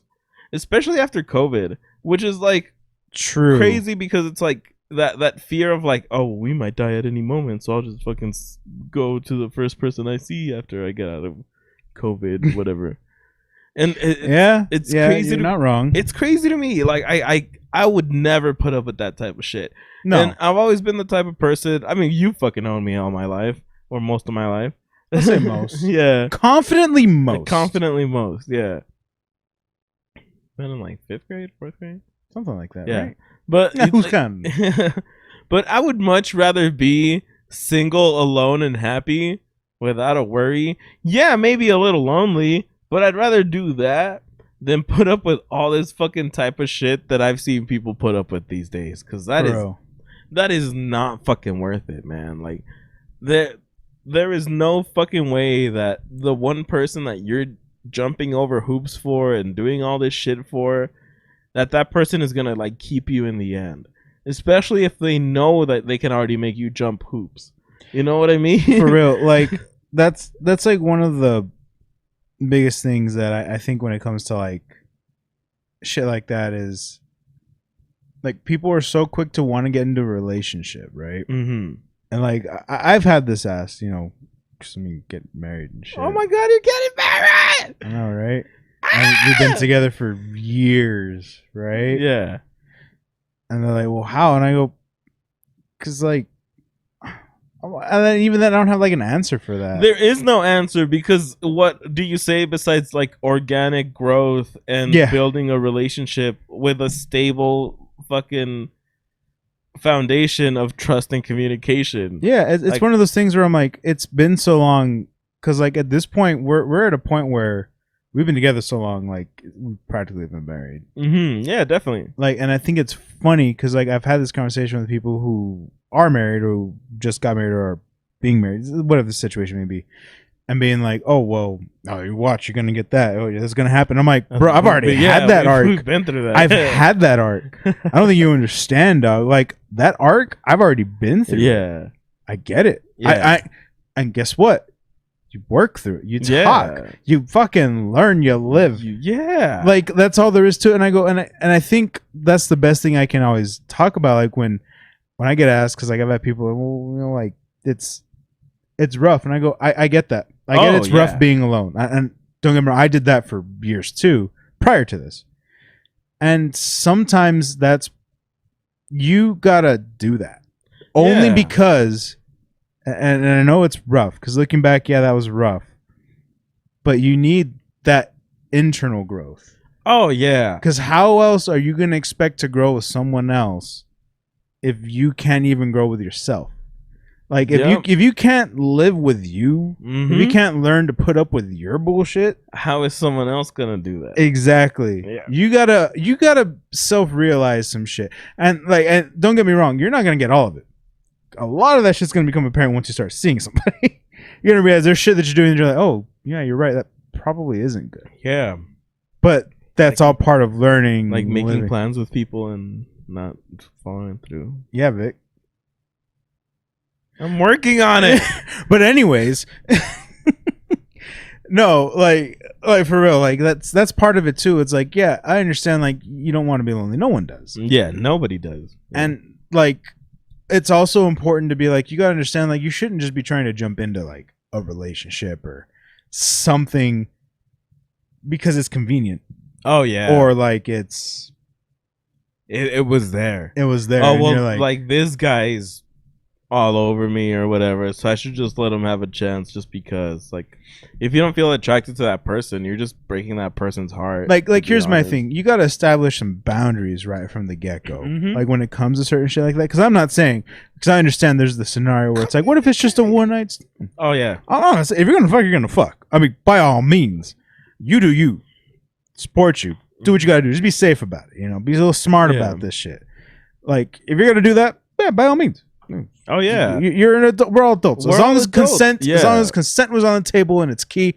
especially after COVID, which is like true crazy because it's like that fear of like, oh, we might die at any moment, so I'll just fucking go to the first person I see after I get out of COVID, whatever. And it's crazy. You're not wrong. It's crazy to me. Like I would never put up with that type of shit. No, and I've always been the type of person. I mean, you fucking known me all my life, or most of my life. I'll say most. Yeah, confidently most. Like, confidently most. Yeah. Been in like 5th grade, 4th grade, something like that. Yeah, right? But yeah, who's counting? But I would much rather be single, alone, and happy without a worry. Yeah, maybe a little lonely, but I'd rather do that than put up with all this fucking type of shit that I've seen people put up with these days. Because that is not fucking worth it, man. Like there is no fucking way that the one person that you're jumping over hoops for and doing all this shit for, that person is gonna like keep you in the end, especially if they know that they can already make you jump hoops. You know what I mean? For real. Like that's like one of the biggest things that I think when it comes to like shit like that is like people are so quick to want to get into a relationship, right? Mm-hmm. And like I've had this asked, you know, because I mean, get married and shit. Oh my god, you're getting married! I know, right? We've been together for years, right? Yeah. And they're like, well, how? And I go, because like, and then even then, I don't have like an answer for that. There is no answer, because what do you say besides like organic growth and building a relationship with a stable fucking foundation of trust and communication? Yeah, it's like, one of those things where I'm like, it's been so long, because like at this point we're at a point where we've been together so long, like we practically been married. Mm-hmm. Yeah, definitely. Like, and I think it's funny because like I've had this conversation with people who are married or who just got married or are being married, whatever the situation may be, and being like, oh well, no, you watch, you're gonna get that. Oh, yeah, that's gonna happen. I'm like, bro, I've already had that arc. We've been through that. I've had that arc. I don't think you understand, dog. Like that arc, I've already been through. Yeah, I get it. Yeah. And guess what? You work through it. You talk. You fucking learn. You live. Yeah. Like that's all there is to it. And I go and I think that's the best thing I can always talk about. Like when I get asked, because like I've had people, well, like it's rough, and I go, I get that. I get it's rough being alone. And don't get me wrong, I did that for years too, prior to this. And sometimes you gotta do that only because. And I know it's rough because looking back, that was rough. But you need that internal growth. Oh, yeah. Because how else are you going to expect to grow with someone else if you can't even grow with yourself? Like, if you can't live with you, if you can't learn to put up with your bullshit, how is someone else going to do that? Exactly. Yeah. You gotta self-realize some shit. And don't get me wrong, you're not going to get all of it. A lot of that shit's going to become apparent once you start seeing somebody. You're going to realize there's shit that you're doing and you're like, oh, yeah, you're right. That probably isn't good. Yeah. But that's all part of learning. Like making plans with people and not following through. Yeah, Vic. I'm working on it. But anyways, no, like for real, like that's part of it too. It's like, yeah, I understand. Like you don't want to be lonely. No one does. Yeah, nobody does. Yeah. And like, it's also important to be like, you got to understand, like, you shouldn't just be trying to jump into like a relationship or something because it's convenient. Oh yeah. Or like it was there. It was there. Oh well, like this guy's all over me or whatever, so I should just let him have a chance just because. Like, if you don't feel attracted to that person, you're just breaking that person's heart. Like here's my thing: you got to establish some boundaries right from the get-go. Like when it comes to certain shit like that, because I'm not saying, because I understand there's the scenario where it's like, what if it's just a one night stand? Oh yeah. Honestly, if you're gonna fuck, you're gonna fuck. I mean, by all means, you do you. Support you. Do what you gotta do. Just be safe about it. You know, be a little smart about this shit. Like if you're gonna do that, yeah, by all means. Oh yeah, you're an adult. We're all adults. As long as consent, as long as consent was on the table and it's key,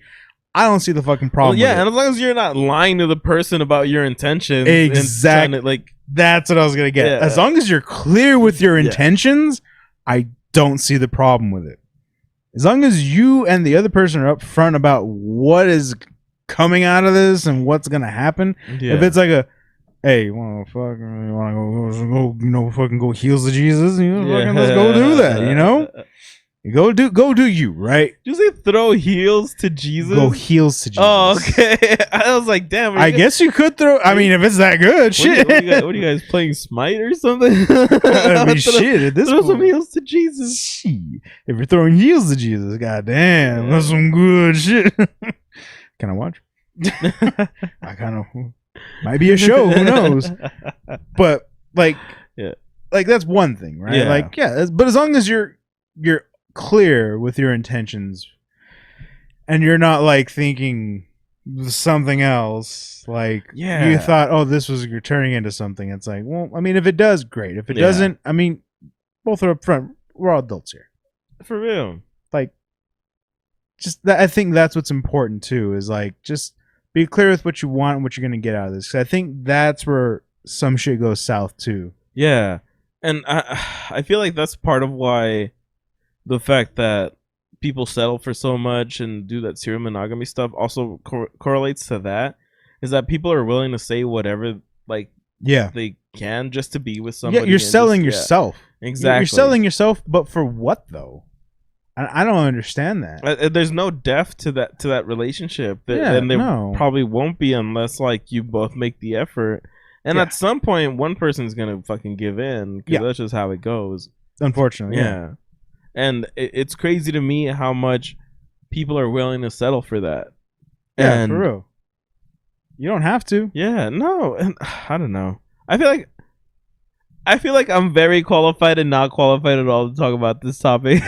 I don't see the fucking problem. Well, yeah, and as long as you're not lying to the person about your intentions, exactly. Like that's what I was gonna get. Yeah. As long as you're clear with your intentions, I don't see the problem with it. As long as you and the other person are upfront about what is coming out of this and what's gonna happen. Yeah. If it's like a hey, you wanna go fucking go heels to Jesus? You know, fucking let's go do that. You know, you go do you right. Did you say throw heels to Jesus? Go heels to Jesus. Oh, okay. I was like, damn. I guess you could throw. I mean, if it's that good, shit. What are you guys playing Smite or something? I mean, shit. At this throw some heels to Jesus. Shit. If you're throwing heels to Jesus, goddamn, that's some good shit. Can I watch? I kind of. Might be a show, who knows? But like that's one thing, right? Yeah. Like but as long as you're clear with your intentions and you're not like thinking something else, like you thought, oh, this was turning into something. It's like, well, I mean, if it does, great. If it doesn't, I mean, both are up front. We're all adults here, for real. Like, just that. I think that's what's important too. Is like just. Be clear with what you want and what you're going to get out of this. 'Cause I think that's where some shit goes south too. Yeah. And I feel like that's part of why the fact that people settle for so much and do that serial monogamy stuff also correlates to that. Is that people are willing to say whatever they can just to be with somebody. Yeah, you're selling yourself. Exactly. You're selling yourself, but for what though? I don't understand that. There's no depth to that relationship, and there probably won't be unless like you both make the effort. And at some point, one person's gonna fucking give in because that's just how it goes. Unfortunately, yeah. And it's crazy to me how much people are willing to settle for that. Yeah, for real. You don't have to. Yeah, no, and I don't know. I feel like I'm very qualified and not qualified at all to talk about this topic.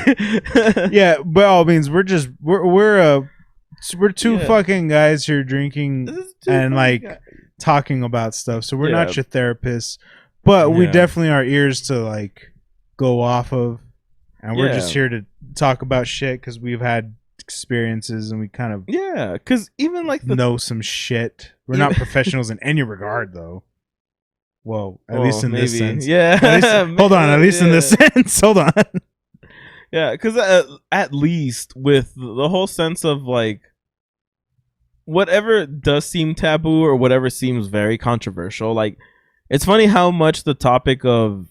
Yeah, by all means, we're two fucking guys here drinking and like talking about stuff. So we're not your therapists, but we definitely are ears to like go off of. and we're just here to talk about shit because we've had experiences and we kind of because even like know some shit. We're not professionals in any regard, though. Well, at least in this sense. Yeah. Hold on. At least in this sense. Hold on. Yeah, because at least with the whole sense of like whatever does seem taboo or whatever seems very controversial, like it's funny how much the topic of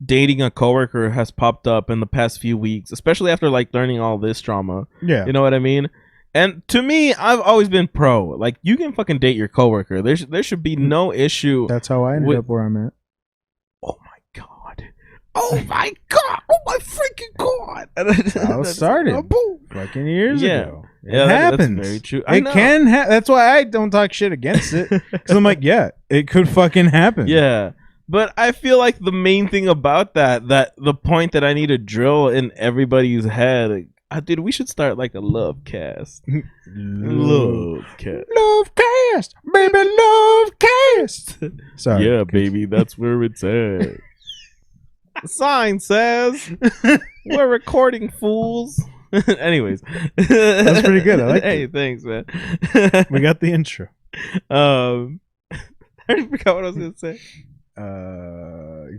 dating a coworker has popped up in the past few weeks, especially after like learning all this drama. Yeah. You know what I mean? And to me, I've always been pro. Like, you can fucking date your coworker. There should be no issue. That's how I ended up where I'm at. Oh my god! Oh my god! Oh my freaking god! That's how it started. Fucking years ago. It That's happens. very true. It can. That's why I don't talk shit against it. Because I'm like, yeah, it could fucking happen. Yeah. But I feel like the main thing about that the point that I need to drill in everybody's head. Dude, we should start like a Lovecast. Lovecast. Lovecast. Baby, Lovecast. Sorry. Yeah, baby, that's where it's at. The sign says we're recording, fools. Anyways. That's pretty good. I like it. Hey, thanks, man. We got the intro. I forgot what I was going to say.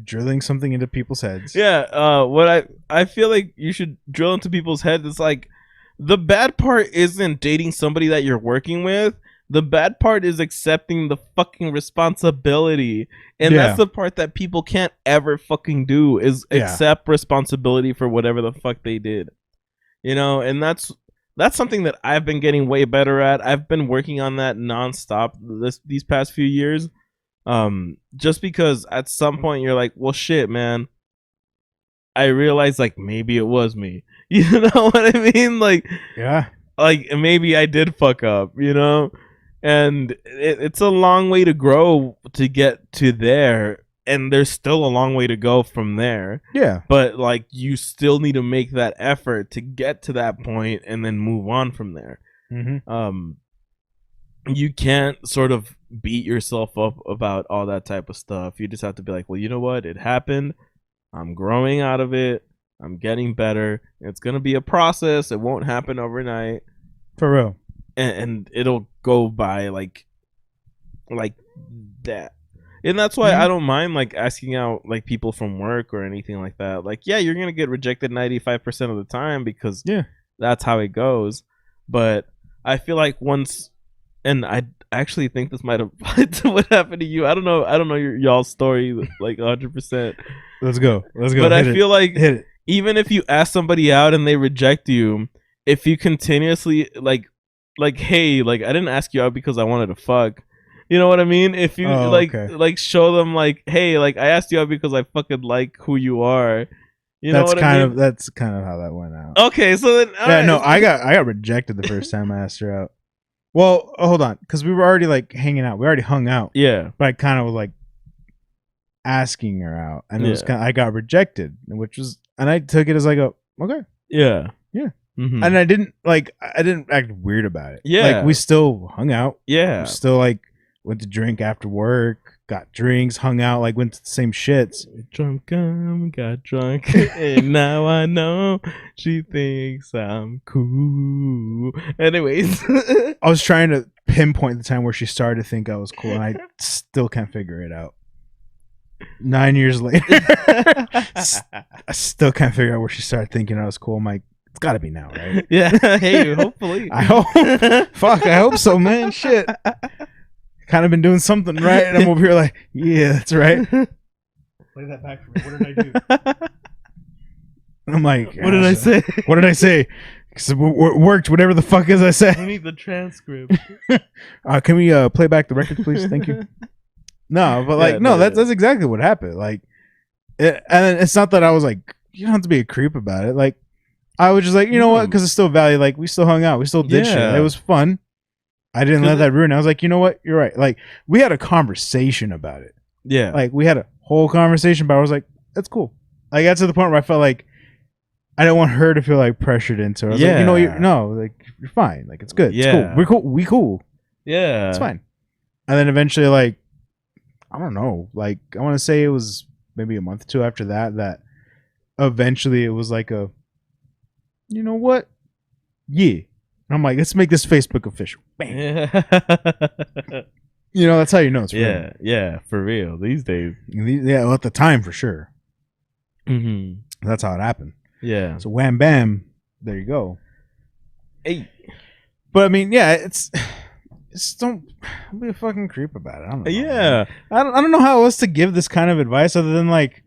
Drilling something into people's heads. Yeah, what I feel like you should drill into people's heads is like the bad part isn't dating somebody that you're working with. The bad part is accepting the fucking responsibility. And that's the part that people can't ever fucking do is accept responsibility for whatever the fuck they did. You know, and that's something that I've been getting way better at. I've been working on that nonstop these past few years. Just because at some point you're like, well, shit, man, I realized like maybe it was me. You know what I mean? Like, yeah, like maybe I did fuck up, you know? And it's a long way to grow to get to there. And there's still a long way to go from there. Yeah. But like, you still need to make that effort to get to that point and then move on from there. Mm-hmm. You can't sort of beat yourself up about all that type of stuff. You just have to be like, well, you know what? It happened. I'm growing out of it. I'm getting better. It's going to be a process. It won't happen overnight. For real. And it'll go by like that. And that's why I don't mind like asking out like people from work or anything like that. Like, yeah, you're going to get rejected 95% of the time because that's how it goes. But I feel like once, and I actually think this might apply to what happened to you. I don't know y'all's story like 100%. Let's go. But I feel like even if you ask somebody out and they reject you, if you continuously like, hey, like I didn't ask you out because I wanted to fuck. You know what I mean? If you like show them like, hey, like I asked you out because I fucking like who you are. You know what I mean? That's kind of how that went out. Okay, so then I got rejected the first time I asked her out. Well, hold on, because we were already like hanging out. We already hung out. Yeah, but I kind of was like asking her out, and it was I got rejected, and I took it as like okay, yeah. Mm-hmm. And I didn't act weird about it. Yeah, like we still hung out. Yeah, we still like went to drink after work, got drinks, hung out, like went to the same shits. Got drunk, and now I know she thinks I'm cool. Anyways, I was trying to pinpoint the time where she started to think I was cool, and I still can't figure it out. 9 years later, I still can't figure out where she started thinking I was cool. I'm like, it's got to be now, right? Yeah, hey, hopefully. I hope. Fuck, I hope so, man. Shit. Kind of been doing something right, and I'm over here like, yeah, that's right. Play that back for me. What did I do? And I'm like, what did I say? What did I say? Because it worked. Whatever the fuck is I said. We need the transcript. Can we play back the record, please? Thank you. No, but like, that's exactly what happened. Like, and it's not that I was like, you don't have to be a creep about it. Like, I was just like, you know what? Because it's still value. Like, we still hung out. We still did shit. It was fun. I didn't let that ruin. I was like, you know what? You're right. Like, we had a conversation about it. Yeah. Like, we had a whole conversation about it. I was like, that's cool. I got to the point where I felt like I didn't want her to feel like pressured into it. I was like, you know, you're fine. Like, it's good. Yeah. It's cool. We cool. Yeah. It's fine. And then eventually, like, I don't know. Like, I want to say it was maybe a month or two after that eventually it was like you know what? Yeah. And I'm like, let's make this Facebook official. Bam. You know, that's how you know it's real. Yeah, for real. These days. Yeah, well, at the time for sure. Mm-hmm. That's how it happened. Yeah. So wham bam, there you go. Hey. But I mean, yeah, it's don't be a fucking creep about it. I don't know. Yeah. I don't know how else to give this kind of advice other than like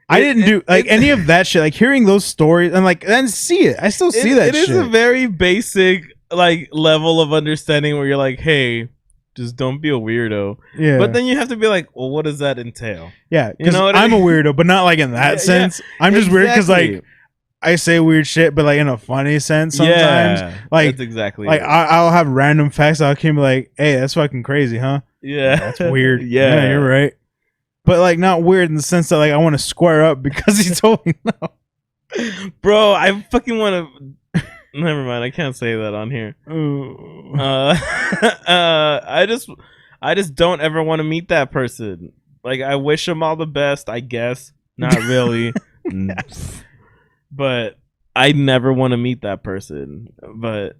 I didn't do like any of that shit. Like hearing those stories and like then see it. I still see that shit. It is a very basic like level of understanding where you're like, hey, just don't be a weirdo. Yeah. But then you have to be like, well, what does that entail? Yeah, you know what I'm a weirdo, but not like in that sense. Yeah, I'm just weird because like I say weird shit, but like in a funny sense sometimes. Yeah, like that's exactly like I'll have random facts. I'll be like, hey, that's fucking crazy, huh? Yeah, that's weird. Yeah, you're right. But like not weird in the sense that like I want to square up because he told me no. Bro, I fucking want to. Never mind, I can't say that on here. I just don't ever want to meet that person. Like I wish him all the best, I guess. Not really. But I never want to meet that person. But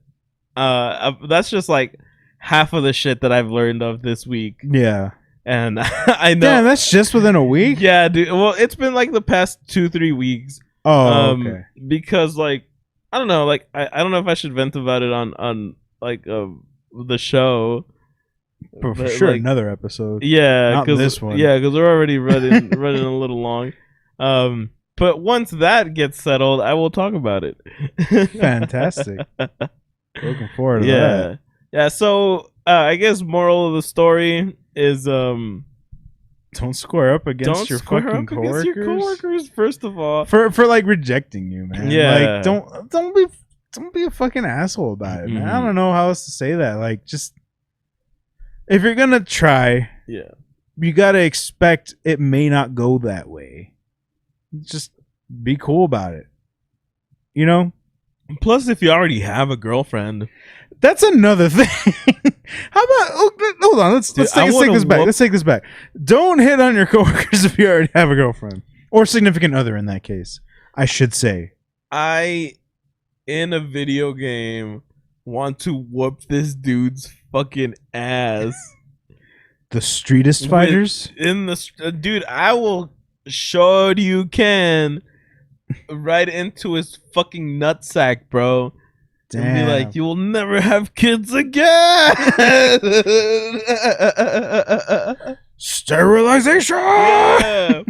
that's just like half of the shit that I've learned of this week. Yeah. And I know. Damn, that's just within a week? Yeah, dude. Well, it's been like the past 2-3 weeks. Oh, okay. Because like I don't know, like I don't know if I should vent about it on like the show. But for sure, like, another episode. Yeah, not this one. Yeah, because we're already running running a little long. But once that gets settled, I will talk about it. Fantastic. Looking forward to that. Yeah. So I guess moral of the story is don't square up against your fucking coworkers. Against your coworkers, first of all, for like rejecting you, man. Yeah, like don't be a fucking asshole about it, man. I don't know how else to say that. Like, just if you're gonna try, you gotta expect it may not go that way. Just be cool about it, you know. Plus, if you already have a girlfriend, that's another thing. How about hold on? Let's take this back. Let's take this back. Don't hit on your coworkers if you already have a girlfriend or significant other. In that case, I should say, I in a video game want to whoop this dude's fucking ass. The streetest fighters in the dude. I will show you can right into his fucking nutsack, bro. Damn. And be like, you will never have kids again. Sterilization. Yeah.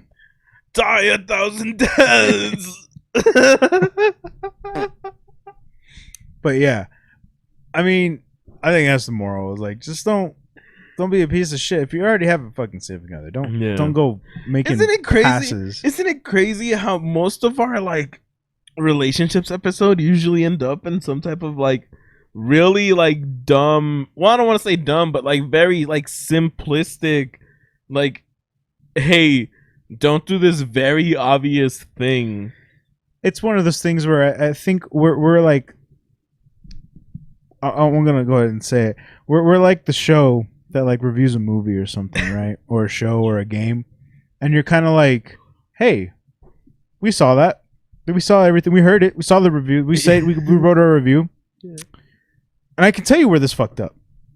Die 1,000 deaths. But yeah, I mean, I think that's the moral. Is like, just don't be a piece of shit. If you already have a fucking significant other, don't go making passes. Isn't it crazy how most of our like relationships episode usually end up in some type of like really like dumb, well, I don't want to say dumb, but like very like simplistic, like, hey, don't do this very obvious thing. It's one of those things where I think we're like, I'm gonna go ahead and say it, we're like the show that like reviews a movie or something, right? Or a show or a game, and you're kind of like, hey, we saw that. We saw everything. We heard it. We saw the review. We said we wrote our review. Yeah. And I can tell you where this fucked up.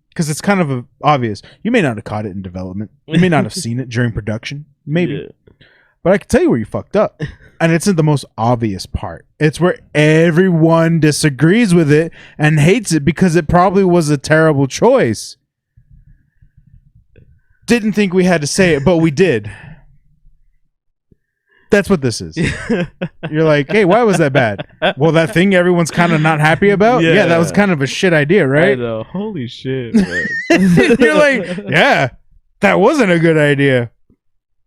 Because it's kind of obvious. You may not have caught it in development. You may not have seen it during production. Maybe. Yeah. But I can tell you where you fucked up. And it's in the most obvious part. It's where everyone disagrees with it and hates it because it probably was a terrible choice. Didn't think we had to say it, but we did. That's what this is. You're like, hey, why was that bad? Well, that thing everyone's kind of not happy about? Yeah, that was kind of a shit idea, right? I know. Holy shit. You're like, yeah, that wasn't a good idea.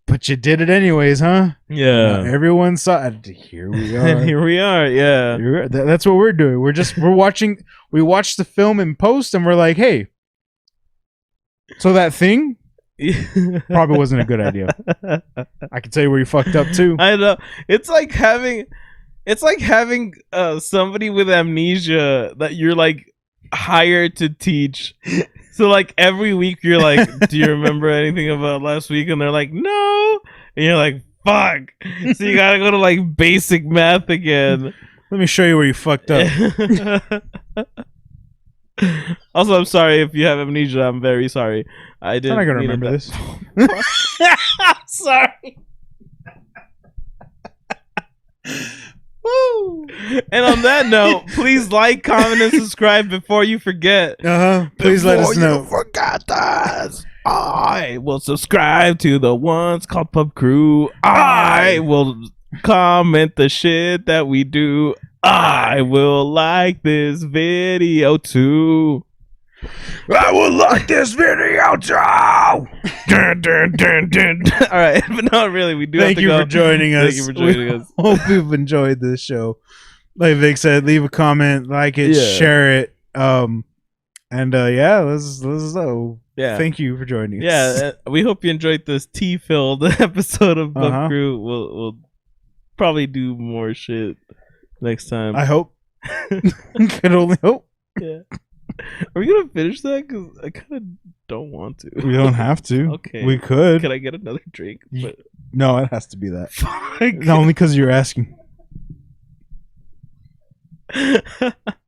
But you did it anyways, huh? Yeah. Everyone saw it. Here we are. And here we are, yeah. That's what we're doing. We're watching. We watched the film in post and we're like, hey, so that thing probably wasn't a good idea. I can tell you where you fucked up too. I know. It's like having somebody with amnesia that you're like hired to teach. So like every week you're like, do you remember anything about last week? And they're like, no. And you're like, fuck. So you gotta go to like basic math again. Let me show you where you fucked up. Also, I'm sorry if you have amnesia. I'm very sorry. I didn't. I'm not gonna remember this. Sorry. Woo. And on that note, please like, comment, and subscribe before you forget. Please let us know. Forgot us. I will subscribe to the ones called Pub Crew. I will comment the shit that we do. I will like this video too. I will like this video too. Dun, dun, dun, dun. All right, but not really. We do. Thank you for joining us. Thank you for joining us. Hope you've enjoyed this show. Like Vic said, leave a comment, like it, share it. And yeah, let's go. Yeah. Thank you for joining us. Yeah, we hope you enjoyed this tea-filled episode of Pub Crew. We'll probably do more shit next time. I hope. Can only hope. Yeah. Are we gonna finish that? Because I kind of don't want to. We don't have to. Okay. We could. Can I get another drink? But... No, it has to be that. Fuck. No, only because you're asking.